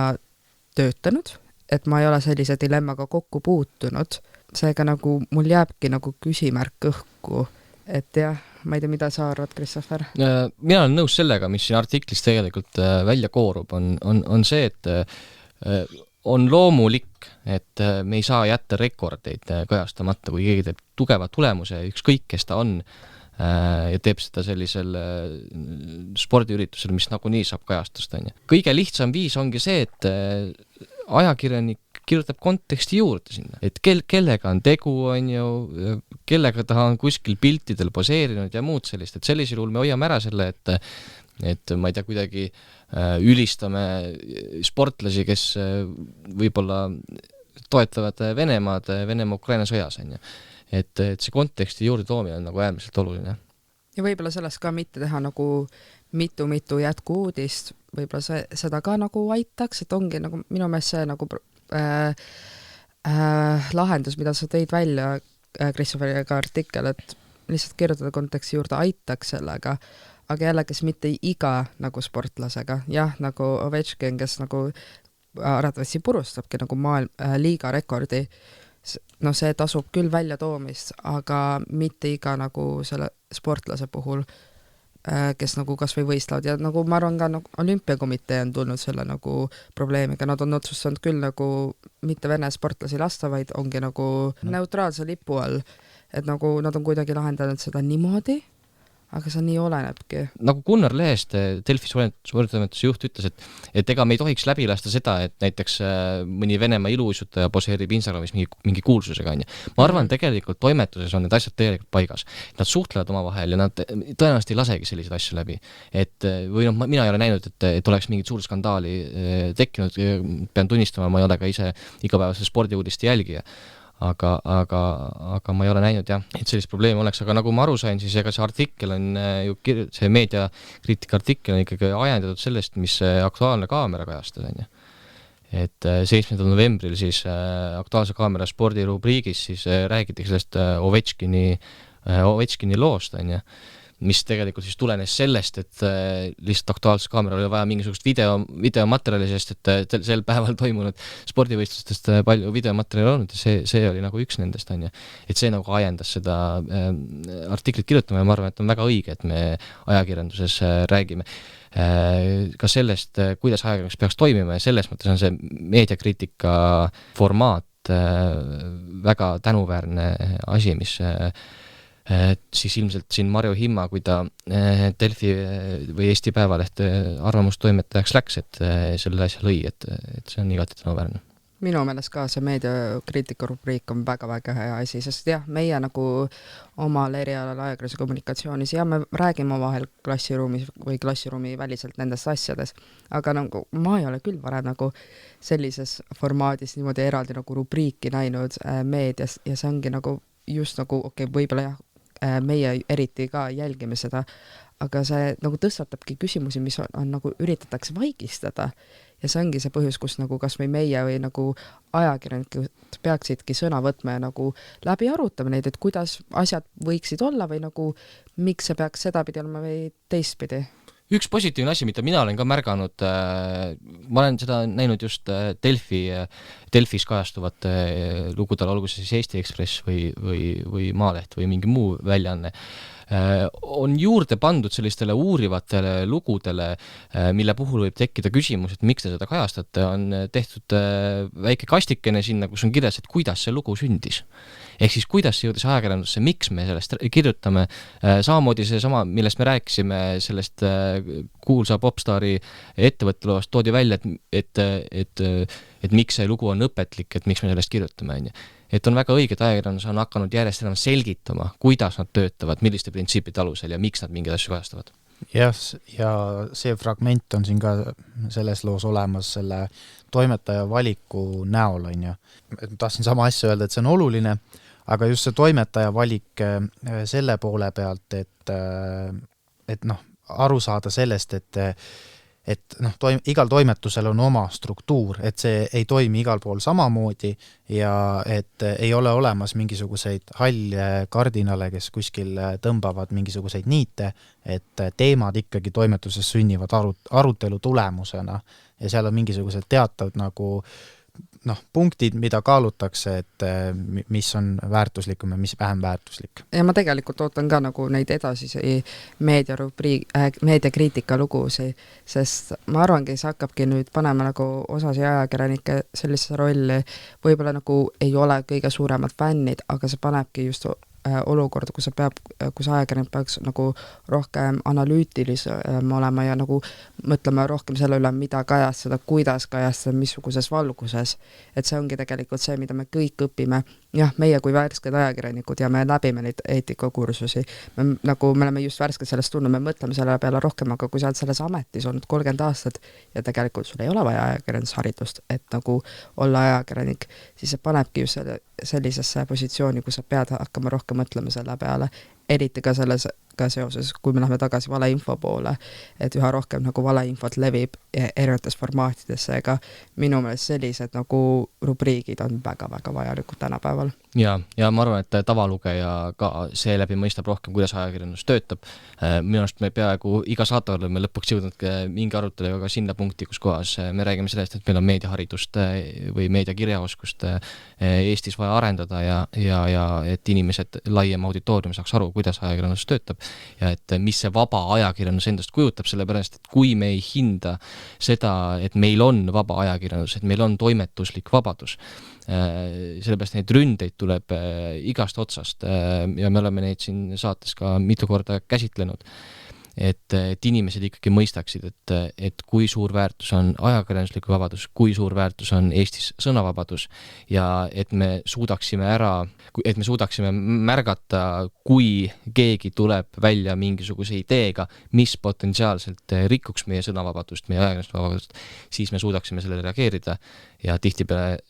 töötanud, et ma ei ole sellise dilemmaga kokku puutunud. Seega nagu mul jääbki nagu küsimärk õhku, et jah, ma ei tea, mida sa arvad, Christopher? Mina olen nõus sellega, mis siin artiklis tegelikult välja koorub, on see, et on loomulik, et me ei saa jätta rekordeid kajastamata, kui keegi teeb tugeva tulemuse, ükskõik kes ta on, ja teeb seda sellisel spordiüritusel, mis nagunii saab kajastust. Kõige lihtsam viis ongi see, et ajakirjanik kirjutab konteksti juurde sinna, et kellega on tegu, kellega ta on kuskil piltidel poseerinud ja muud sellist, et sellisel juhul me hoiame ära selle, et ma ei tea, kuidagi ülistame sportlasi, kes võib-olla toetavad Venemaa-Ukraina sõjas. Et see konteksti juurde toomine on nagu äärmiselt oluline. Ja võib-olla sellest ka mitte teha nagu mitu jätku-uudist, võib-olla seda ka nagu aitaks, et ongi nagu minu meelest see nagu lahendus, mida sa tõid välja, Christopheriga artikkel, et lihtsalt kirjutada konteksti juurde aitaks sellega, aga jällegi mitte iga nagu sportlasega, jah, nagu Ovechkin, kes nagu arvatavasti purustabki nagu liiga rekordi, no see tasub küll välja toomist, aga mitte iga nagu selle sportlase puhul, kes nagu kas või võistlevad ja nagu ma arvan ka nagu olümpiakomitee on tulnud selle nagu probleemiga, nad on otsustanud küll nagu mitte vene sportlasi lasta, vaid ongi nagu neutraalse lipu all, et nagu nad on kuidagi lahendanud seda niimoodi, aga see nii olenebki. Nagu Gunnar Lehest, Delfi suurtoimetuse juht ütles, et ega me ei tohiks läbi lasta seda, et näiteks mõni Venemaa iluuisutaja poseerib Instagramis mingi kuulsusega. Ma arvan, tegelikult toimetuses on need asjad tegelikult paigas. Nad suhtlevad omavahel ja nad tõenäoliselt ei lasegi selliseid asju läbi. Või mina ei ole näinud, et oleks mingit suur skandaali tekkinud, pean tunnistama, ma ei ole ka ise igapäevase spordiuudiste jälgija. Aga ma ei ole näinud jah, et sellist probleemi oleks, aga nagu ma aru sain, siis ega see artikkel on ju see meediakriitika artikkel on ikkagi ajendatud sellest, mis Aktuaalne Kaamera kajastas, on ju. Et 7. novembril siis Aktuaalse Kaamera spordirubriigis siis räägiti sellest Ovechkini loost, on ju, mis tegelikult siis tulenes sellest, et lihtsalt Aktuaalse Kaamera oli vaja mingisugust videomaterjali, sest et sel päeval toimunud spordivõistlustest palju videomaterjali olnud ja see oli nagu üks nendest, on ju. Et see nagu ajendas seda artiklit kirjutama ja ma arvan, et on väga õige, et me ajakirjanduses räägime ka sellest, kuidas ajakirjandus peaks toimima ja selles mõttes on see meediakriitika formaat väga tänuväärne asi, mis siis ilmselt siin Marju Himma, kui ta Delfi või Eesti Päevaleht arvamustoimetajaks läks, et selle asja lõi, et see on igati tänuväärne. Minu meelest ka see meediakriitika rubriik on väga-väga hea asi, sest jah, meie nagu omal erialal ajakirjanduse kommunikatsioonis ja me räägime vahel klassiruumis või klassiruumi väliselt nendest asjades, aga nagu ma ei ole küll varem nagu sellises formaadis niimoodi eraldi nagu rubriiki näinud meedias ja see ongi nagu just nagu, võib-olla jah, meie eriti ka jälgime seda, aga see nagu tõstatabki küsimusi, mis on nagu üritatakse vaigistada ja see ongi see põhjus, kus nagu kas või meie või nagu ajakirjanikud peaksidki sõna võtma ja nagu läbi arutama neid, et kuidas asjad võiksid olla või nagu miks see peaks sedapidi olema või teistpidi. Üks positiivne asi, mida mina olen ka märganud, ma olen seda näinud just Delfis kajastuvate lugudel, olgu see siis Eesti Ekspress või Maaleht või mingi muu väljaanne, on juurde pandud sellistele uurivatele lugudele, mille puhul võib tekkida küsimus, et miks te seda kajastate, on tehtud väike kastikene sinna, kus on kirjas, et kuidas see lugu sündis. Ehk siis kuidas see jõudis ajakirjandusse, miks me sellest kirjutame, samamoodi see sama, millest me rääkisime sellest kuulsa popstaari ettevõtteloost, toodi välja, et miks see lugu on õpetlik, et miks me sellest kirjutame, on ju. Et on väga õige, et ajakirjandus on hakanud järjest enam selgitama, kuidas nad töötavad, milliste printsiipide alusel ja miks nad mingeid asju kajastavad. Jah, ja see fragment on siin ka selles loos olemas selle toimetaja valiku näol, on ju. Tahtsin sama asja öelda, et see on oluline, aga just see toimetaja valik selle poole pealt, et aru saada sellest, et igal toimetusel on oma struktuur, et see ei toimi igal pool samamoodi ja et ei ole olemas mingisuguseid halle kardinale, kes kuskil tõmbavad mingisuguseid niite, et teemad ikkagi toimetuses sünnivad arutelu tulemusena ja seal on mingisugused teatavad nagu punktid, mida kaalutakse, et mis on väärtuslikum ja mis vähem väärtuslik. Ja ma tegelikult ootan ka nagu neid edasisi meediakriitika lugusi, sest ma arvangi, see hakkabki nüüd panema nagu osasi ajakirjanikke sellisesse rolli, võib-olla nagu ei ole kõige suuremad fännid, aga see panebki just olukorda, kus ajakirjanik peaks nagu rohkem analüütilisem olema ja nagu mõtlema rohkem selle üle, mida kajastada, kuidas kajastada, missuguses valguses. Et see ongi tegelikult see, mida me kõik õpime. Jah, meie kui värsked ajakirjanikud ja me läbime neid eetikakursusi. Me oleme just värsked sellest tulnud, me mõtleme selle peale rohkem, aga kui sa oled selles ametis olnud 30 aastat ja tegelikult sul ei ole vaja ajakirjandusharidust, et nagu olla ajakirjanik, siis see panebki just sellisesse positsiooni, kus sa pead hakkama rohkem mõtlema selle peale, eriti ka selles ka seoses, kui me läheme tagasi valeinfo poole, et üha rohkem nagu valeinfot levib erinevates formaatides, ega minu meelest sellised nagu rubriigid on väga-väga vajalikud tänapäeval. Ja ma arvan, et tavalugeja ka seeläbi mõistab rohkem, kuidas ajakirjandus töötab. Minu arust me peaaegu iga saate oleme lõpuks jõudnud mingi aruteluga ka sinna punkti, kus kohas me räägime sellest, et meil on meediaharidust või meediakirjaoskust Eestis vaja arendada ja et inimesed laiem auditoorium saaks aru, kuidas ajakirjandus töötab ja et mis see vaba ajakirjandus endast kujutab, sellepärast, et kui me ei hinda seda, et meil on vaba ajakirjandus, et meil on toimetuslik vabadus, sellepärast neid ründeid tuleb igast otsast ja me oleme neid siin saates ka mitu korda käsitlenud, et inimesed ikkagi mõistaksid, et kui suur väärtus on ajakirjanduslik vabadus, kui suur väärtus on Eestis sõnavabadus ja et me suudaksime märgata, kui keegi tuleb välja mingisuguse ideega, mis potentsiaalselt rikuks meie sõnavabadust, meie ajakirjandusvabadust, siis me suudaksime sellele reageerida ja tihtipeale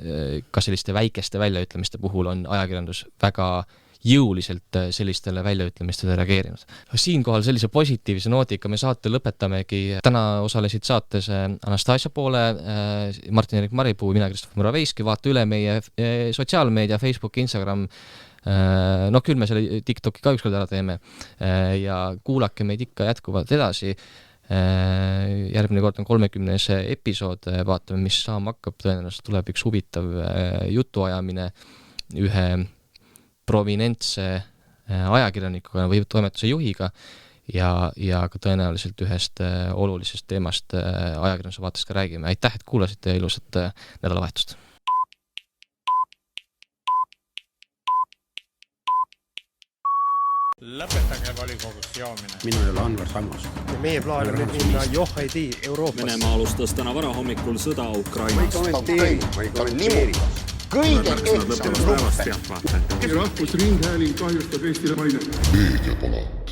ka selliste väikeste väljaütlemiste puhul on ajakirjandus väga jõuliselt sellistele väljaütlemistele reageerinud. Siinkohal sellise positiivse noodiga me saate lõpetamegi. Täna osalesid saates Anastasia Poole, Martin-Erik Maripuu, mina Kristof Moraveiski. Vaata üle meie sotsiaalmeedia, Facebook, Instagram. Küll me selle TikToki ka ükskord ära teeme ja kuulake meid ikka jätkuvalt edasi. Järgmine kord on 30. episood, vaatame, mis saama hakkab. Tõenäoliselt tuleb üks huvitav jutuajamine ühe provinentse ajakirjanikuga või toimetuse juhiga ja ka tõenäoliselt ühest olulisest teemast ajakirjanduse vaatest ka räägime. Aitäh, et kuulasite ja ilusat nädalavahetust! Lõpetage volikogus joomine. Minu ei ole Anvar Sammos. Ja meie plaan on nüüd minna johhaidi Euroopas. Venemaa alustas täna varahommikul sõda Ukrainas. Ma ei kommenteeri. Kõige Rahvusringhääling kahjustab Eestile mainet. Meediapala.